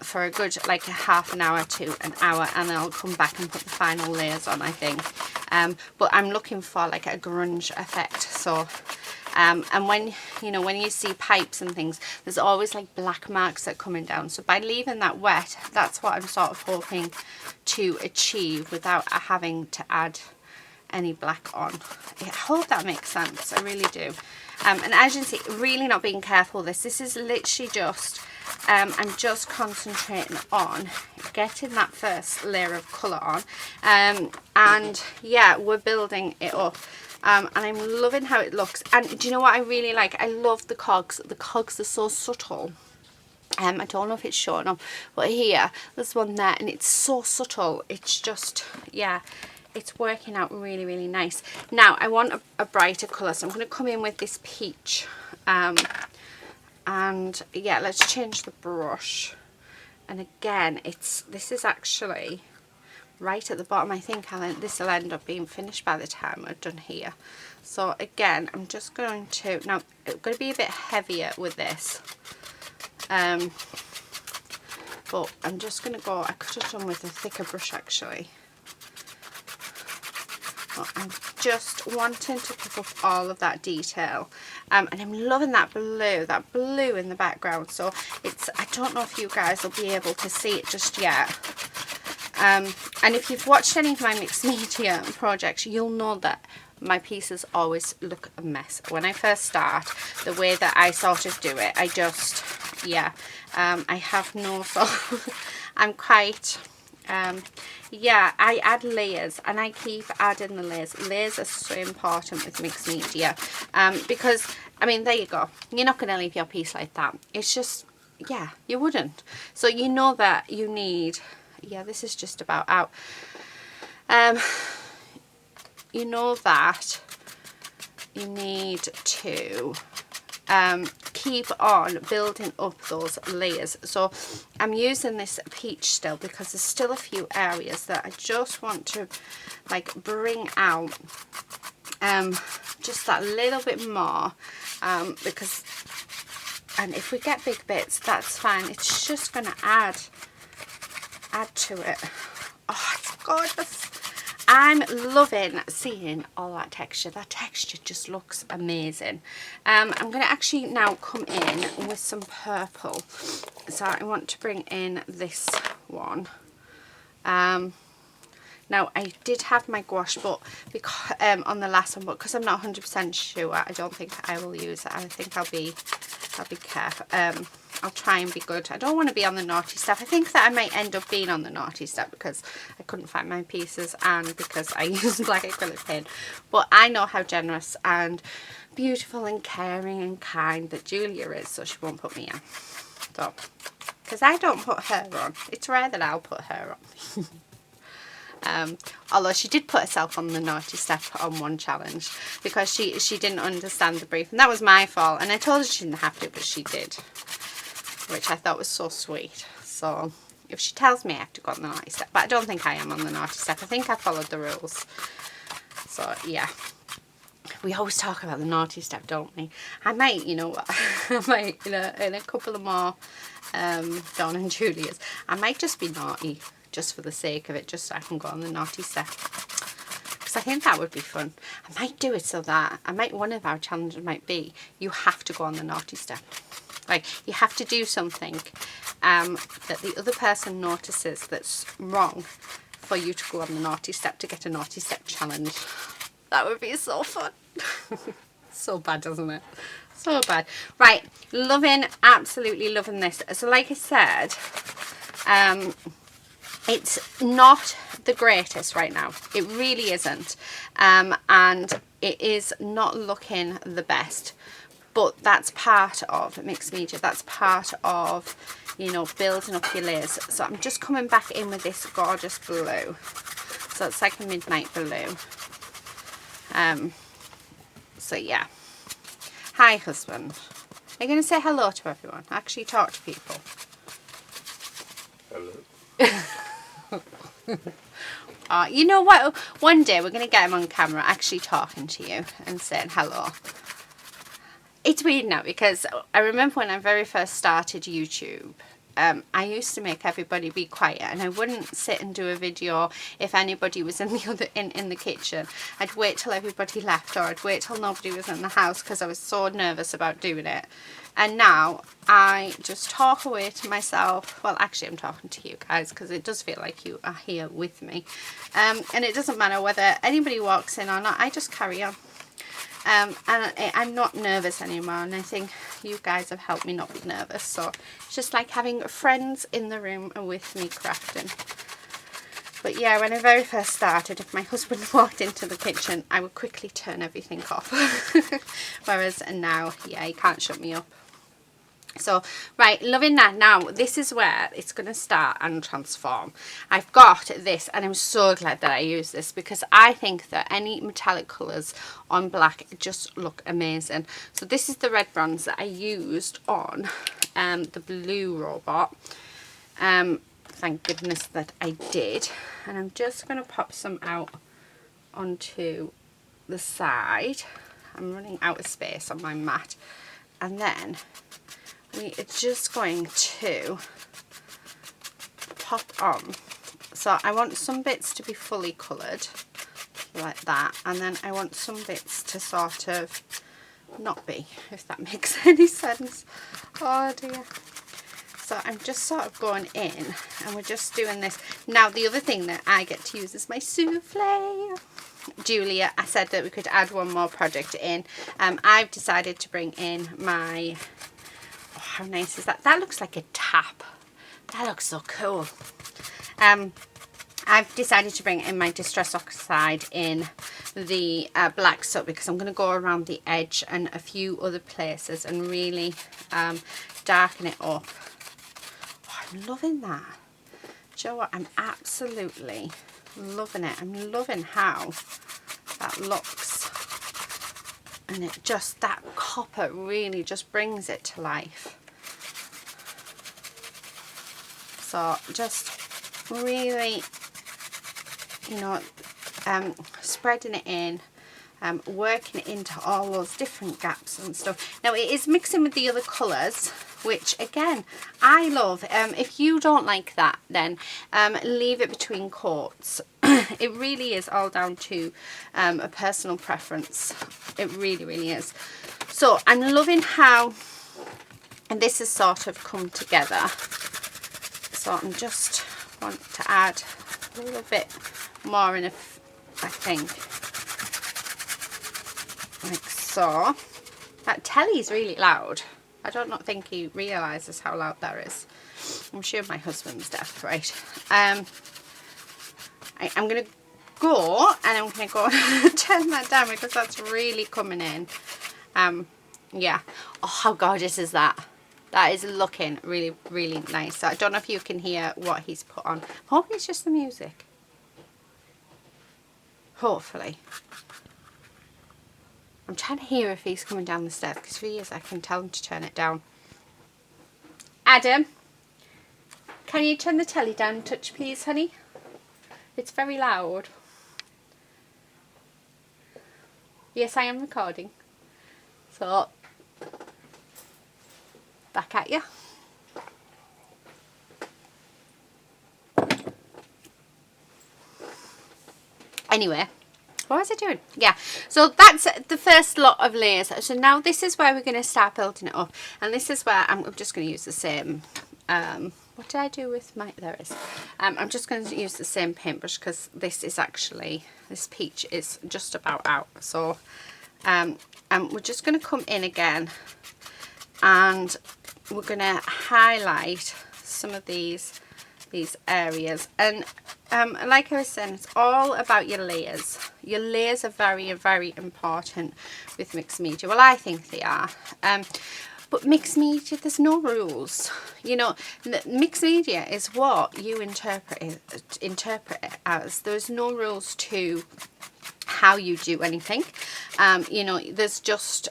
for a good like a half an hour to an hour, and then I'll come back and put the final layers on, I think. But I'm looking for like a grunge effect. So and when you see pipes and things, there's always like black marks that are coming down. So by leaving that wet, that's what I'm sort of hoping to achieve without having to add any black on. I hope that makes sense. I really do. And as you can see, really not being careful with this is literally just I'm just concentrating on getting that first layer of colour on, and yeah, we're building it up. And I'm loving how it looks. And do you know what I really like? I love the cogs. The cogs are so subtle. I don't know if it's showing up, but here there's one there and it's so subtle. It's just, yeah, it's working out really, really nice. Now I want a brighter colour, so I'm going to come in with this peach, and yeah, let's change the brush. And again, this is actually right at the bottom. I think this will end up being finished by the time we're done here. So again, I'm just going to, now it's going to be a bit heavier with this, but I'm just going to go, I could have done with a thicker brush actually. I'm just wanting to pick up all of that detail. And I'm loving that blue in the background. So it's, I don't know if you guys will be able to see it just yet. And if you've watched any of my mixed media projects, you'll know that my pieces always look a mess. When I first start, the way that I sort of do it, I just, yeah, I have no sort I'm quite, yeah, I add layers and I keep adding the layers. Layers are so important with mixed media, because, I mean, there you go. You're not going to leave your piece like that. It's just, yeah, you wouldn't. So you know that you need, yeah, this is just about out. You know that you need to keep on building up those layers. So I'm using this peach still because there's still a few areas that I just want to like bring out just that little bit more, because, and if we get big bits, that's fine. It's just going to add to it. Oh, it's gorgeous. I'm loving seeing all that texture. That texture just looks amazing. I'm going to actually now come in with some purple. So I want to bring in this one. Now I did have my gouache, but because on the last one, but because I'm not 100% sure, I don't think I will use it. I think I'll be careful. I'll try and be good. I don't want to be on the naughty step. I think that I might end up being on the naughty step because I couldn't find my pieces and because I used black acrylic paint. But I know how generous and beautiful and caring and kind that Julia is, so she won't put me on. So, because I don't put her on. It's rare that I'll put her on. Although she did put herself on the naughty step on one challenge because she didn't understand the brief, and that was my fault, and I told her she didn't have to, but she did, which I thought was so sweet. So if she tells me I have to go on the naughty step, but I don't think I am on the naughty step. I think I followed the rules. So yeah, we always talk about the naughty step, don't we? I might, you know what, I might in a couple of more Dawn and Julia's, I might just be naughty just for the sake of it, just so I can go on the naughty step, because I think that would be fun. I might do it so that one of our challenges might be you have to go on the naughty step. Like, you have to do something that the other person notices that's wrong for you to go on the naughty step to get a naughty step challenge. That would be so fun. So bad, doesn't it? So bad. Right, loving, absolutely loving this. So like I said, it's not the greatest right now. It really isn't. And it is not looking the best. But that's part of mixed media. That's part of, you know, building up your layers. So I'm just coming back in with this gorgeous blue. So it's like a midnight blue. So yeah. Hi, husband. Are you going to say hello to everyone? Actually talk to people. Hello. You know what? One day we're going to get him on camera actually talking to you and saying hello. It's weird now because I remember when I very first started YouTube, I used to make everybody be quiet, and I wouldn't sit and do a video if anybody was in the kitchen. I'd wait till everybody left, or I'd wait till nobody was in the house because I was so nervous about doing it. And now I just talk away to myself. Well, actually I'm talking to you guys because it does feel like you are here with me. And it doesn't matter whether anybody walks in or not, I just carry on. And I'm not nervous anymore, and I think you guys have helped me not be nervous. So it's just like having friends in the room with me crafting. But yeah, when I very first started, if my husband walked into the kitchen, I would quickly turn everything off. Whereas now, yeah, he can't shut me up. So, right, loving that. Now, this is where it's going to start and transform. I've got this, and I'm so glad that I use this because I think that any metallic colours on black just look amazing. So this is the red bronze that I used on the blue robot. Thank goodness that I did. And I'm just going to pop some out onto the side. I'm running out of space on my mat. And then we are just going to pop on. So I want some bits to be fully coloured. like that, and then I want some bits to sort of not be, if that makes any sense. Oh dear. So I'm just sort of going in and we're just doing this. Now the other thing that I get to use is my souffle. Julia, I said that we could add one more product in. I've decided to bring in my, oh, how nice is that? That looks like a tap. That looks so cool. I've decided to bring in my Distress Oxide in the black soot because I'm going to go around the edge and a few other places and really darken it up. Oh, I'm loving that. Do you know what? I'm absolutely loving it. I'm loving how that looks. And it just, that copper really just brings it to life. So just really, you know, spreading it in, working it into all those different gaps and stuff. Now it is mixing with the other colours, which again I love. If you don't like that, then leave it between coats. It really is all down to a personal preference. It really, really is. So I'm loving how this has sort of come together. So I'm just want to add a little bit more in, I think, like so. That telly's really loud. I don't think he realises how loud that is. I'm sure my husband's deaf, right? I'm going to go and I'm going to go turn that down because that's really coming in. Yeah. Oh, how gorgeous is that? That is looking really, really nice. So I don't know if you can hear what he's put on. Hopefully it's just the music. Hopefully. I'm trying to hear if he's coming down the stairs, because if he is, I can tell him to turn it down. Adam, can you turn the telly down a touch, please, honey? It's very loud. Yes, I am recording. So, back at you. Anyway, what was I doing? Yeah, so that's the first lot of layers. So now this is where we're going to start building it up, and this is where I'm just going to use the same what did I do with my, there it is. I'm just going to use the same paintbrush because this is actually, this peach is just about out. So we're just going to come in again and we're going to highlight some of these areas. And like I was saying, it's all about your layers. Your layers are very, very important with mixed media. Well, I think they are. But mixed media, there's no rules. You know, mixed media is what you interpret it as. There's no rules to how you do anything. You know, there's just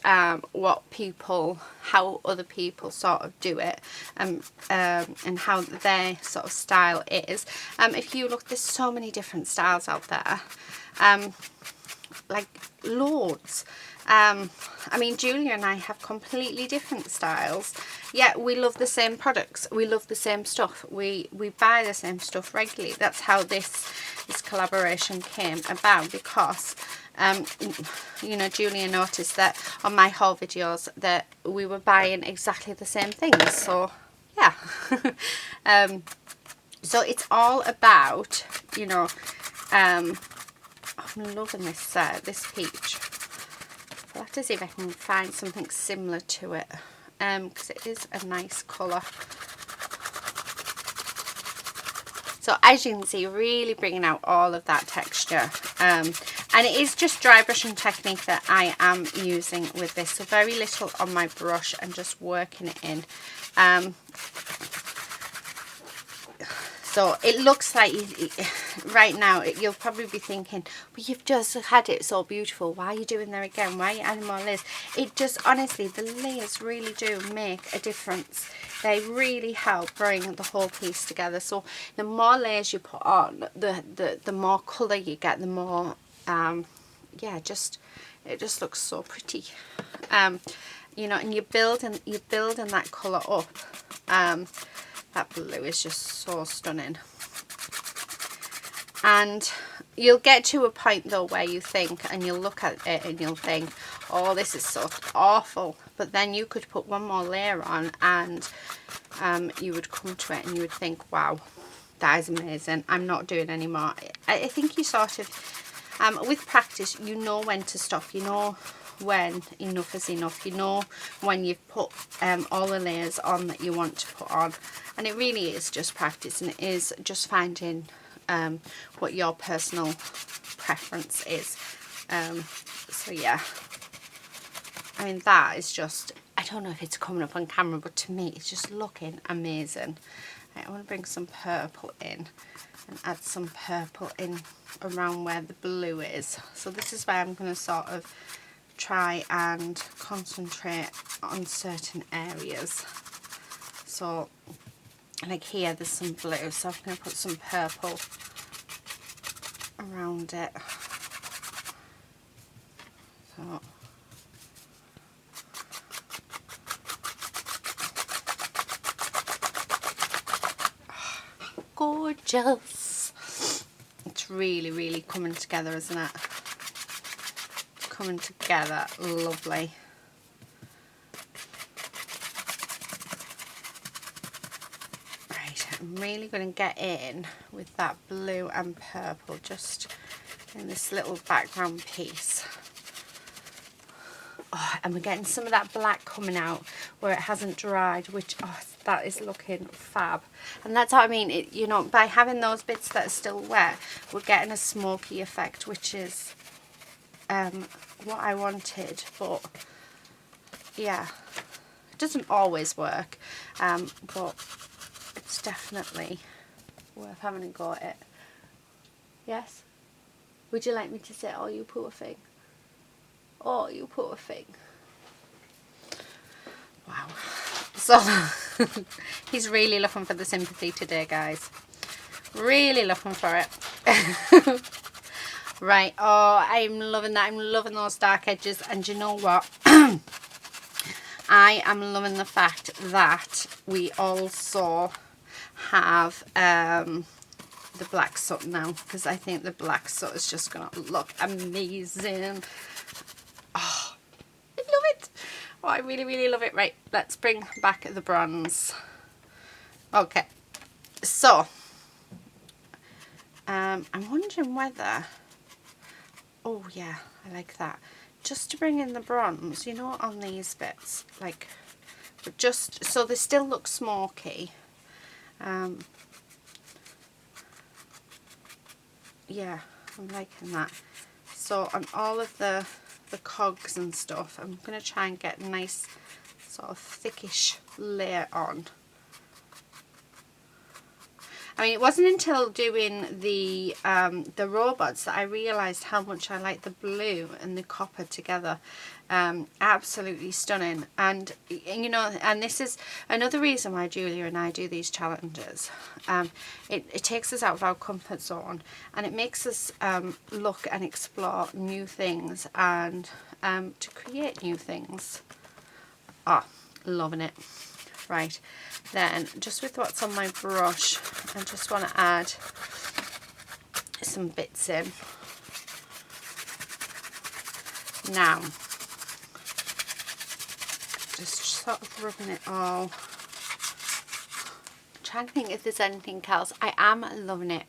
what people, how other people sort of do it, and how their sort of style is. If you look, there's so many different styles out there, like loads. I mean, Julia and I have completely different styles, yet we love the same products, we love the same stuff, we buy the same stuff regularly. That's how this collaboration came about, because you know, Julia noticed that on my haul videos that we were buying exactly the same things. So yeah. So it's all about, you know, I'm loving this this peach. I'll have to see if I can find something similar to it, because it is a nice colour. So as you can see, really bringing out all of that texture, and it is just dry brushing technique that I am using with this, so very little on my brush and just working it in. So it looks like, right now, you'll probably be thinking, but you've just had it so beautiful, why are you doing there again, why are you adding more layers? It just, honestly, the layers really do make a difference. They really help bring the whole piece together. So the more layers you put on, the more colour you get, the more, yeah, just, it just looks so pretty. You know, and you're building that colour up. That blue is just so stunning. And you'll get to a point though where you think, and you'll look at it and you'll think, oh, this is so awful, but then you could put one more layer on and you would come to it and you would think, wow, that is amazing, I'm not doing anymore. I think you sort of, with practice, you know when to stop, you know when enough is enough, you know when you've put all the layers on that you want to put on, and it really is just practice, and it is just finding what your personal preference is. So yeah, I mean, that is just, I don't know if it's coming up on camera, but to me it's just looking amazing. Right, I want to bring some purple in and add some purple in around where the blue is. So this is where I'm going to sort of try and concentrate on certain areas. So like here there's some blue, so I'm going to put some purple around it. So gorgeous. It's really, really coming together, isn't it? Coming together, lovely. Right, I'm really going to get in with that blue and purple just in this little background piece. Oh, and we're getting some of that black coming out where it hasn't dried, which, oh, that is looking fab. And that's what I mean, it, you know, by having those bits that are still wet, we're getting a smoky effect, which is what I wanted. But yeah, it doesn't always work, but it's definitely worth having a go at it. Yes? Would you like me to say, oh, you poor thing? Oh, you poor thing. Wow. So, he's really looking for the sympathy today, guys. Really looking for it. Right. Oh, I'm loving that. I'm loving those dark edges. And you know what? I am loving the fact that we also have the black soot now, because I think the black soot is just going to look amazing. Oh, I love it. Oh, I really, really love it. Right, let's bring back the bronze. Okay, so I'm wondering whether, oh yeah, I like that. Just to bring in the bronze, you know, on these bits, like, but just so they still look smoky. Yeah, I'm liking that. So on all of the cogs and stuff, I'm going to try and get a nice sort of thickish layer on. I mean, it wasn't until doing the robots that I realised how much I like the blue and the copper together. Absolutely stunning. And you know, and this is another reason why Julia and I do these challenges. It takes us out of our comfort zone, and it makes us look and explore new things, and to create new things. Oh, loving it. Right, then just with what's on my brush, I just want to add some bits in. Now, just sort of rubbing it all. I'm trying to think if there's anything else. I am loving it.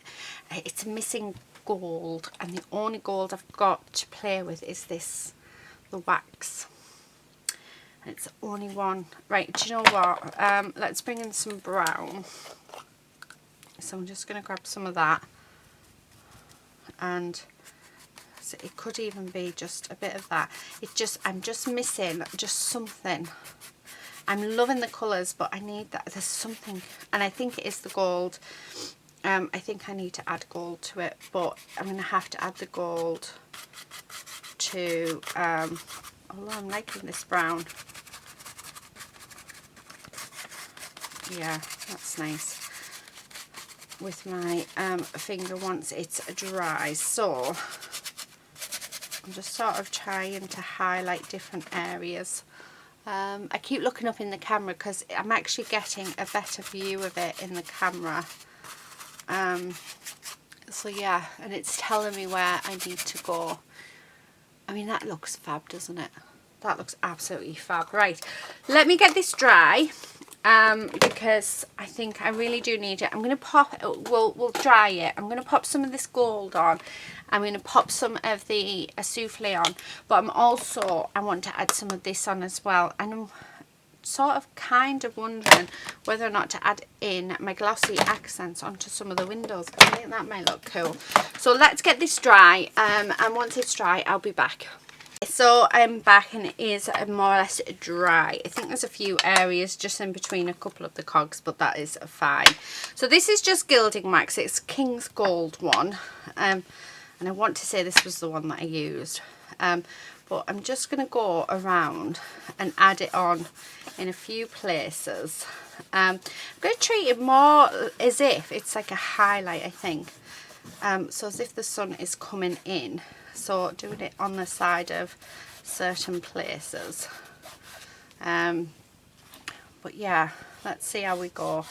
It's missing gold, and the only gold I've got to play with is this, the wax. And it's the only one. Right, do you know what? Let's bring in some brown. So I'm just going to grab some of that. And so it could even be just a bit of that. I'm just missing just something. I'm loving the colours, but I need that. There's something, and I think it is the gold. I think I need to add gold to it, but I'm going to have to add the gold to, although I'm liking this brown. Yeah, that's nice. With my finger once it's dry. So I'm just sort of trying to highlight different areas. I keep looking up in the camera because I'm actually getting a better view of it in the camera. So yeah, and it's telling me where I need to go. I mean, that looks fab, doesn't it? That looks absolutely fab. Right, let me get this dry, because I think I really do need it. I'm going to pop, we'll dry it. I'm going to pop some of this gold on. I'm going to pop some of the souffle on, but I want to add some of this on as well. And I'm sort of kind of wondering whether or not to add in my glossy accents onto some of the windows. I think that might look cool. So let's get this dry, and once it's dry, I'll be back. So I'm back and it is more or less dry. I think there's a few areas just in between a couple of the cogs, but that is fine. So this is just gilding wax. It's King's Gold one, and I want to say this was the one that I used, but I'm just going to go around and add it on in a few places. I'm going to treat it more as if it's like a highlight, I think, so as if the sun is coming in. So doing it on the side of certain places. But yeah, let's see how we go.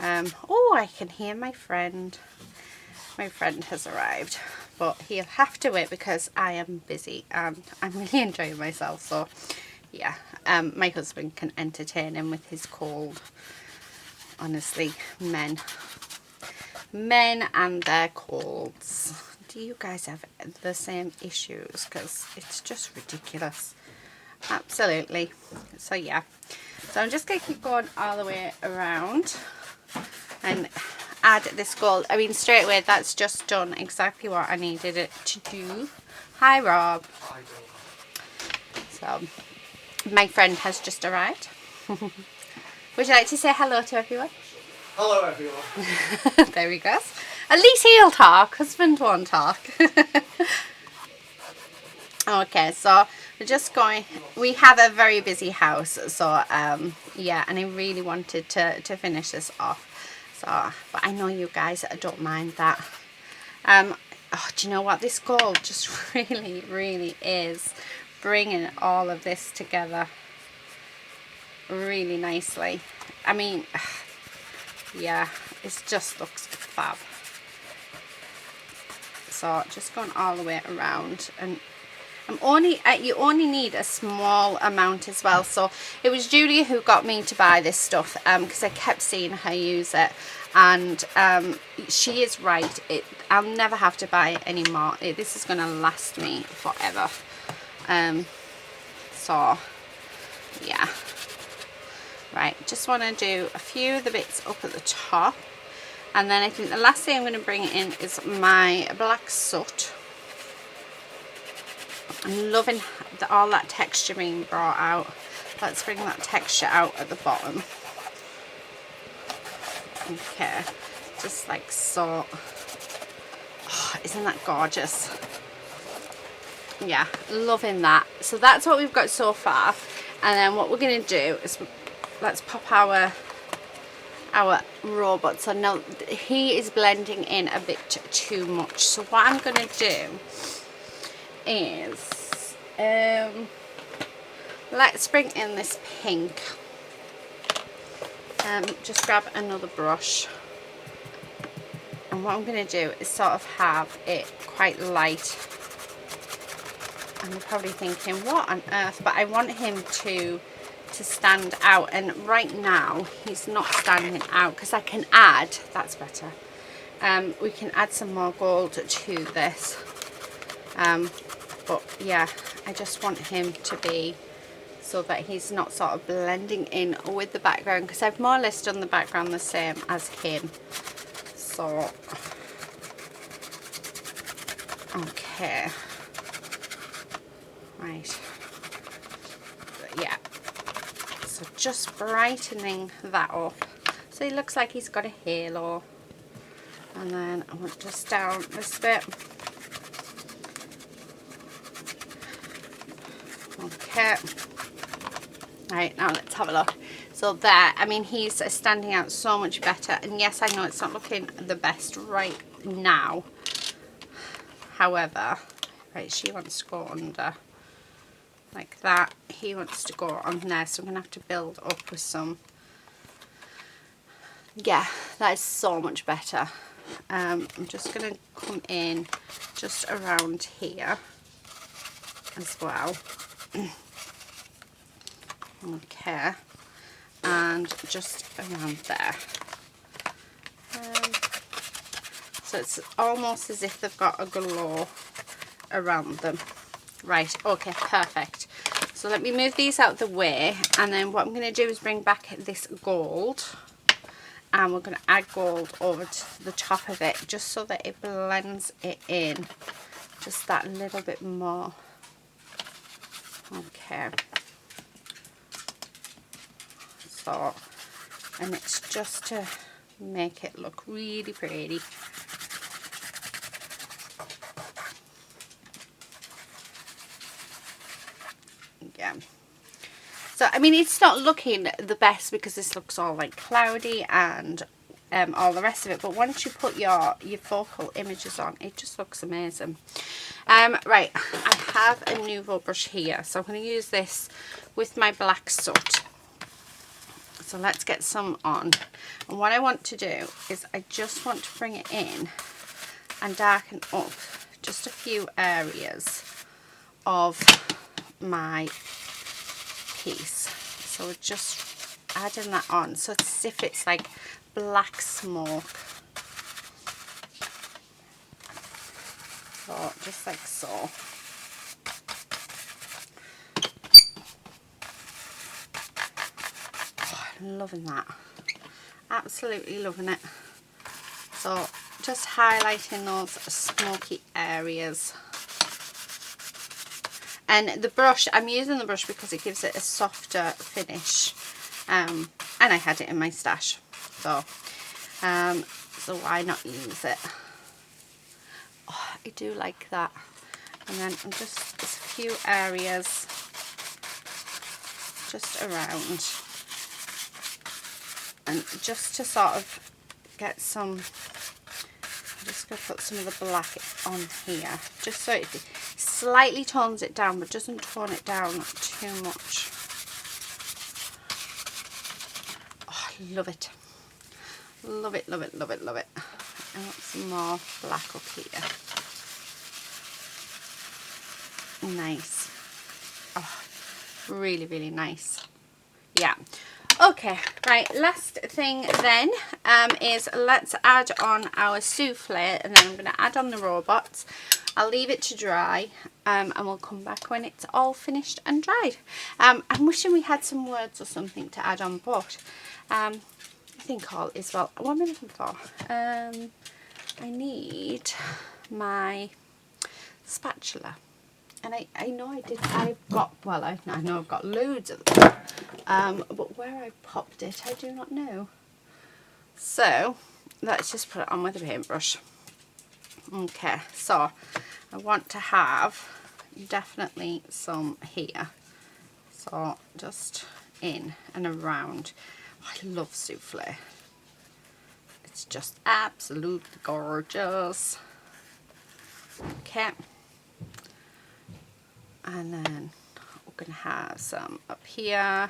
Oh, I can hear my friend. My friend has arrived, but he'll have to wait because I am busy and I'm really enjoying myself. So yeah, my husband can entertain him with his cold. Honestly, men and their colds. Do you guys have the same issues? Because it's just ridiculous. Absolutely. So yeah, so I'm just going to keep going all the way around and add this gold. I mean, straight away, that's just done exactly what I needed it to do. Hi, Rob. Hi, so my friend has just arrived. Would you like to say hello to everyone? Hello, everyone. There he goes. At least he'll talk. Husband won't talk. Okay, so we're just going. We have a very busy house, so yeah, and I really wanted to finish this off. So, but I know you guys don't mind that. Oh, do you know what? This gold just really is bringing all of this together really nicely. I mean, yeah, it just looks fab. So just going all the way around, and you only need a small amount as well. So it was Julia who got me to buy this stuff, because I kept seeing her use it, and she is right. I'll never have to buy it anymore. This is going to last me forever. So yeah, right, just want to do a few of the bits up at the top. And then I think the last thing I'm going to bring in is my black soot. I'm loving all that texture being brought out. Let's bring that texture out at the bottom. Okay, just like so. Oh, isn't that gorgeous? Yeah, loving that. So that's what we've got so far. And then what we're going to do is let's pop our robot. So now he is blending in a bit too much. So what I'm going to do is let's bring in this pink. Just grab another brush, and what I'm going to do is sort of have it quite light. And you're probably thinking, what on earth? But I want him to stand out, and right now he's not standing out, because I can add, that's better, we can add some more gold to this, but yeah, I just want him to be so that he's not sort of blending in with the background, because I've more or less done the background the same as him. So okay, right, yeah. So just brightening that up so he looks like he's got a halo. And then I want just down this bit. Okay. Right, now let's have a look. So there, I mean, he's standing out so much better. And yes, I know it's not looking the best right now. However, right, she wants to go under. Like that. He wants to go on there, so I'm gonna have to build up with some. Yeah, that is so much better. I'm just going to come in just around here as well. Okay, and just around there. So it's almost as if they've got a glow around them. Right, okay, perfect. So let me move these out of the way, and then what I'm going to do is bring back this gold, and we're going to add gold over to the top of it just so that it blends it in just that little bit more. Okay. So, and it's just to make it look really pretty. Yeah. So, I mean, it's not looking the best because this looks all like cloudy and all the rest of it. But once you put your focal images on, it just looks amazing. Right, I have a Nuvo brush here. So I'm going to use this with my black soot. So let's get some on. And what I want to do is I just want to bring it in and darken up just a few areas of my piece. So we're just adding that on. So it's as if it's like black smoke. So just like so. Loving that, absolutely loving it. So just highlighting those smoky areas, and the brush, I'm using the brush because it gives it a softer finish, and I had it in my stash, so why not use it? Oh, I do like that. And then I'm just a few areas just around. And just to sort of get some, I'm just going to put some of the black on here, just so it slightly tones it down, but doesn't tone it down too much. Oh, I love it. Love it, love it, love it, love it. I want some more black up here. Nice. Oh, really, really nice. Yeah. Okay, right, last thing then is let's add on our souffle, and then I'm going to add on the robots. I'll leave it to dry, and we'll come back when it's all finished and dried. I'm wishing we had some words or something to add on, but I think all is well. What am I looking for? I need my spatula. And I know I've got loads of them, but where I popped it, I do not know. So let's just put it on with a paintbrush. Okay, so I want to have definitely some here. So just in and around. Oh, I love souffle. It's just absolutely gorgeous. Okay. And then we're going to have some up here.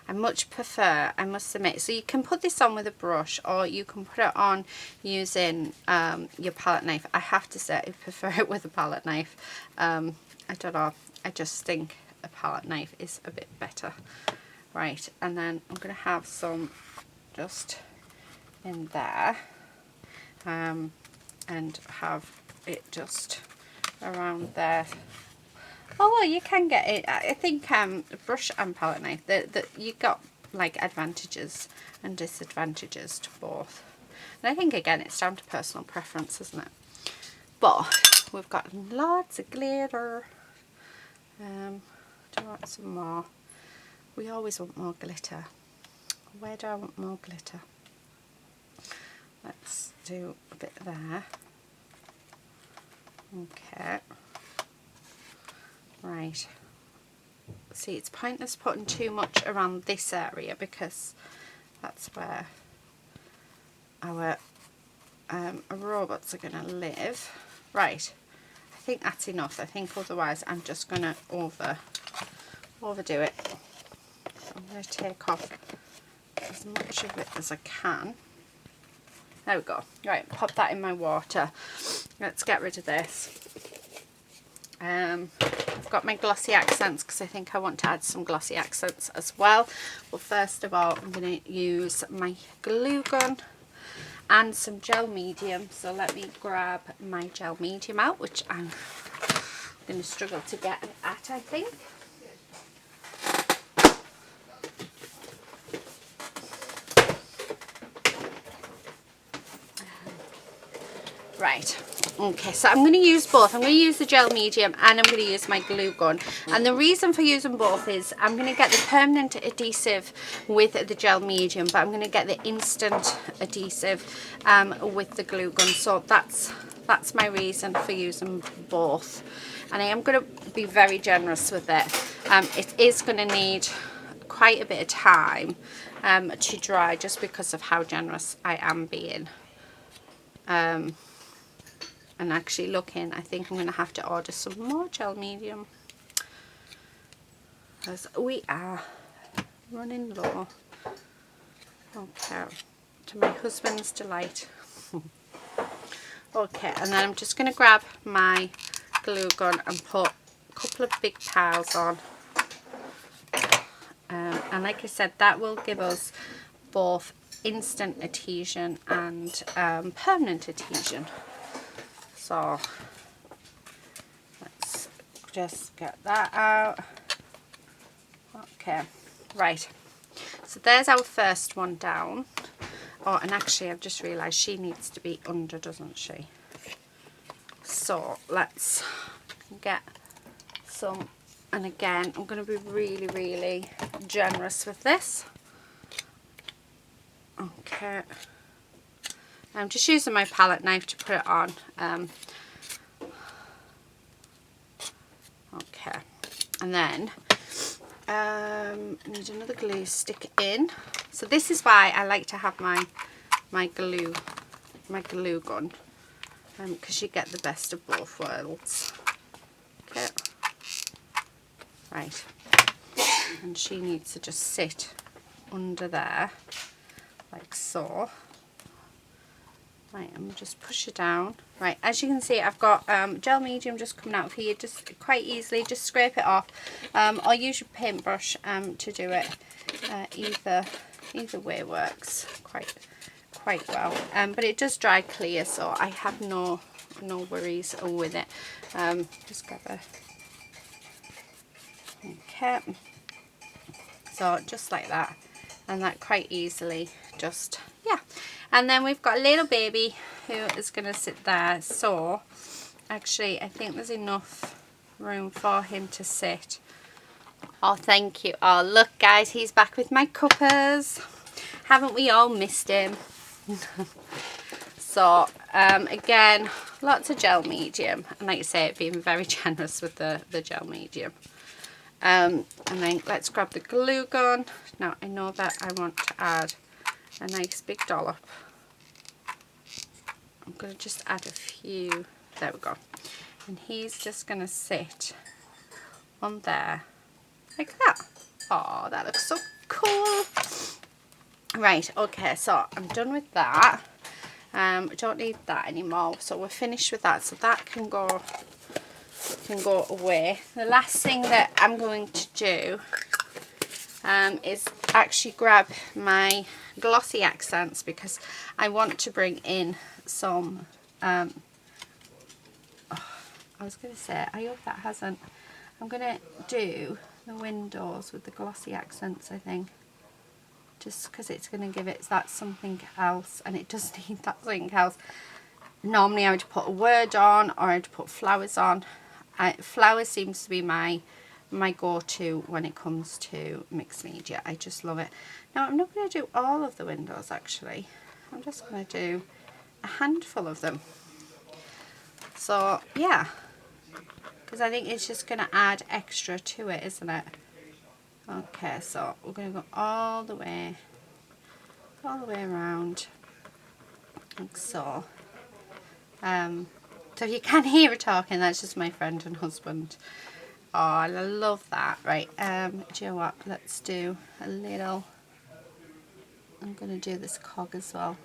I much prefer, I must admit, so you can put this on with a brush, or you can put it on using your palette knife. I have to say I prefer it with a palette knife. I don't know, I just think a palette knife is a bit better. Right, and then I'm going to have some just in there, and have it just around there. Oh well, you can get it. I think brush and palette knife, you got like advantages and disadvantages to both. And I think again it's down to personal preference, isn't it? But we've got lots of glitter. Do I want some more? We always want more glitter. Where do I want more glitter? Let's do a bit there. Okay. Right. See, it's pointless putting too much around this area because that's where our robots are going to live. Right. I think that's enough. I think otherwise I'm just going to overdo it. I'm going to take off as much of it as I can. There we go. Right, pop that in my water. Let's get rid of this. I've got my glossy accents because I think I want to add some glossy accents as well. But first of all, I'm going to use my glue gun and some gel medium. So let me grab my gel medium out, which I'm going to struggle to get at, I think. Right, okay, so I'm going to use both. I'm going to use the gel medium and I'm going to use my glue gun. And the reason for using both is I'm going to get the permanent adhesive with the gel medium, but I'm going to get the instant adhesive with the glue gun. So that's my reason for using both. And I am going to be very generous with it. It is going to need quite a bit of time to dry just because of how generous I am being. And actually looking, I think I'm going to have to order some more gel medium because we are running low. Okay, to my husband's delight. Okay, and then I'm just going to grab my glue gun and put a couple of big piles on. And like I said, that will give us both instant adhesion and permanent adhesion. So let's just get that out. Okay, right. So there's our first one down. Oh, and actually I've just realised she needs to be under, doesn't she? So let's get some, and again, I'm going to be really, really generous with this. Okay. I'm just using my palette knife to put it on. Okay, and then I need another glue stick in. So this is why I like to have my glue gun, because you get the best of both worlds. Okay, right, and she needs to just sit under there like so. Right, and we'll just push it down. Right, as you can see, I've got gel medium just coming out of here, just quite easily. Just scrape it off, or use your paintbrush to do it. Either way works quite well. But it does dry clear, so I have no worries with it. Just grab a okay. So just like that, and that quite easily just, yeah. And then we've got a little baby who is going to sit there. So actually I think there's enough room for him to sit. Oh, thank you. Oh, look guys, he's back with my cuppers. Haven't we all missed him? So again, lots of gel medium, and like I say, being very generous with the gel medium. And then let's grab the glue gun. Now I know that I want to add a nice big dollop. I'm going to just add a few. There we go. And he's just going to sit on there like that. Oh, that looks so cool. Right, okay, so I'm done with that. I don't need that anymore, so we're finished with that. So that can go away. The last thing that I'm going to do is actually grab my glossy accents, because I want to bring in some I was going to say, I hope that hasn't, I'm going to do the windows with the glossy accents, I think, just because it's going to give it that something else, and it does need that something else. Normally I would put a word on, or I'd put flowers on. Flowers seems to be my go-to when it comes to mixed media. I just love it. Now I'm not going to do all of the windows actually. I'm just going to do a handful of them. So yeah, because I think it's just going to add extra to it, isn't it? Okay, so we're going to go all the way around like so. So if you can hear her talking, that's just my friend and husband. Oh, I love that. Right, do you know what? Let's do a little I'm going to do this cog as well.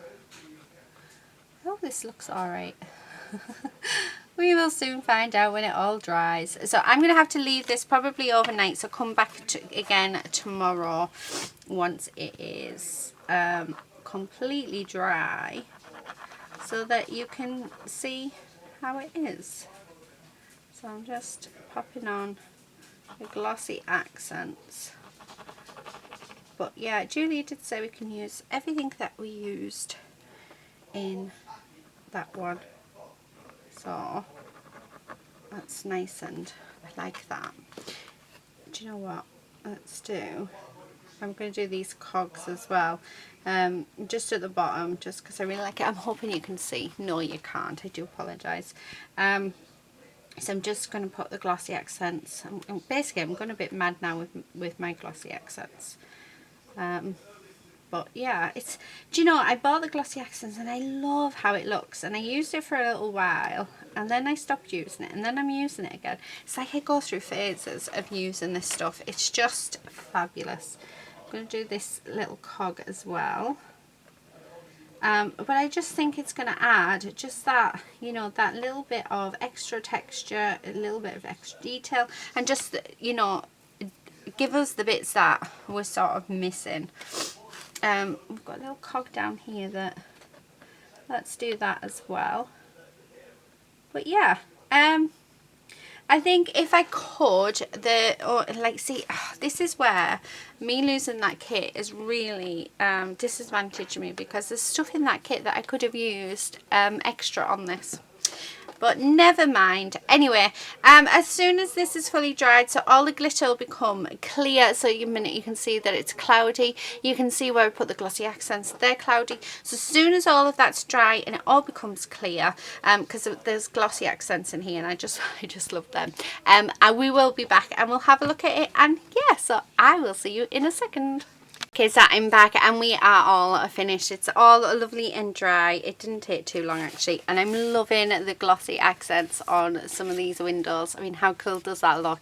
Oh, this looks alright. We will soon find out when it all dries. So I'm going to have to leave this probably overnight, so come back again tomorrow once it is completely dry, so that you can see how it is. So I'm just popping on the glossy accents. But yeah, Julia did say we can use everything that we used in that one. So that's nice, and I like that. Do you know what? Let's do, I'm going to do these cogs as well, just at the bottom, just because I really like it. I'm hoping you can see. No, you can't. I do apologise. So I'm just going to put the glossy accents. Basically, I'm going a bit mad now with my glossy accents. But yeah, it's, do you know, I bought the glossy accents and I love how it looks, and I used it for a little while and then I stopped using it, and then I'm using it again. It's like I go through phases of using this stuff. It's just fabulous. I'm going to do this little cog as well. But I just think it's going to add just that, you know, that little bit of extra texture, a little bit of extra detail, and just, you know, give us the bits that we're sort of missing. We've got a little cog down here that, let's do that as well. But yeah, I think if I could, this is where me losing that kit is really disadvantaged me, because there's stuff in that kit that I could have used extra on this. But never mind. Anyway, as soon as this is fully dried, so all the glitter will become clear. So the minute you can see that it's cloudy, you can see where I put the glossy accents, they're cloudy. So as soon as all of that's dry and it all becomes clear, because there's glossy accents in here, and I just love them. And we will be back and we'll have a look at it. And yeah, so I will see you in a second. Okay, so I'm back and we are all finished. It's all lovely and dry. It didn't take too long actually, and I'm loving the glossy accents on some of these windows. I mean, how cool does that look?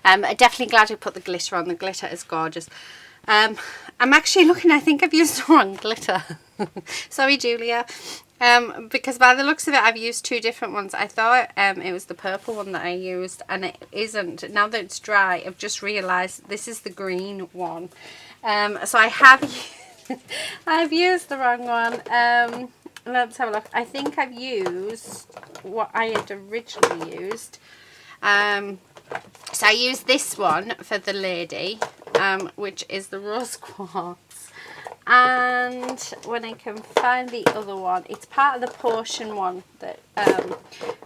I'm definitely glad I put the glitter on. The glitter is gorgeous. I'm actually looking, I think I've used the wrong glitter. Sorry, Julia. Because by the looks of it, I've used two different ones. I thought it was the purple one that I used, and it isn't. Now that it's dry, I've just realised this is the green one. So I have I've used the wrong one. Let's have a look. I think I've used what I had originally used. So I used this one for the lady, which is the rose quartz. And when I can find the other one, it's part of the potion one that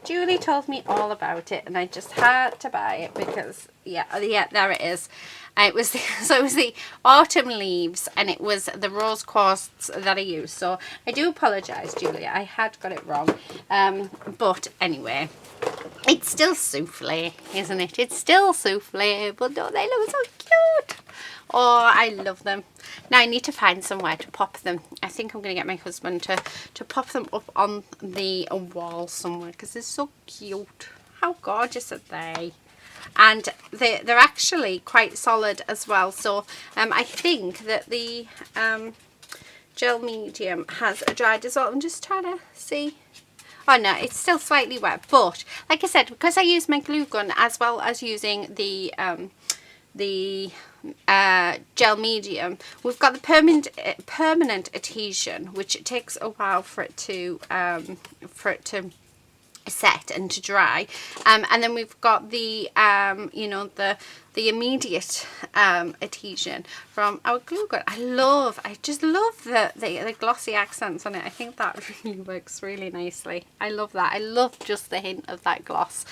Julie told me all about it, and I just had to buy it because yeah, there it is. It was the autumn leaves, and it was the rose quartz that I used. So I do apologise, Julia, I had got it wrong. But anyway, it's still souffle, isn't it? It's still souffle, but don't they look so cute? Oh, I love them. Now I need to find somewhere to pop them. I think I'm going to get my husband to pop them up on the wall somewhere, because they're so cute. How gorgeous are they? And they're actually quite solid as well. So I think that the gel medium has dried as well. I'm just trying to see. Oh no, it's still slightly wet, but like I said, because I use my glue gun as well as using the gel medium, we've got the permanent adhesion, which it takes a while for it to set and to dry, and then we've got the you know, the immediate adhesion from our glue gun. I just love the glossy accents on it. I think that really works really nicely. I love that. I love just the hint of that gloss.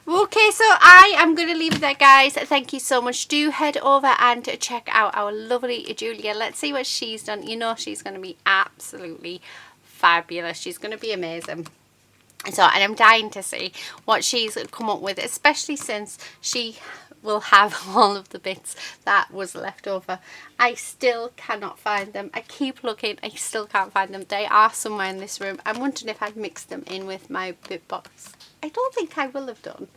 Okay, so I am going to leave it there, guys. Thank you so much. Do head over and check out our lovely Julia. Let's see what she's done. You know, she's going to be absolutely fabulous. She's going to be amazing. So, and I'm dying to see what she's come up with, especially since she will have all of the bits that was left over. I still cannot find them. I keep looking. I still can't find them. They are somewhere in this room. I'm wondering if I'd mixed them in with my bit box. I don't think I will have done.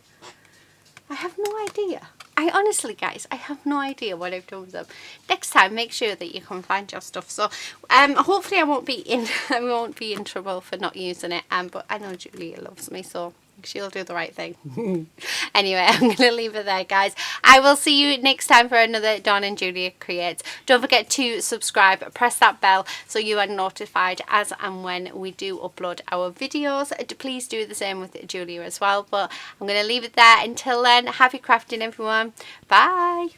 I have no idea. I I honestly, guys, I have no idea what I've done with them. Next time, make sure that you can find your stuff. So, hopefully I won't be in trouble for not using it. But I know Julia loves me, so she'll do the right thing. Anyway, I'm going to leave it there, guys. I will see you next time for another Dawn and Julia Creates. Don't forget to subscribe, press that bell so you are notified as and when we do upload our videos. Please do the same with Julia as well. But I'm going to leave it there. Until then, happy crafting, everyone. Bye.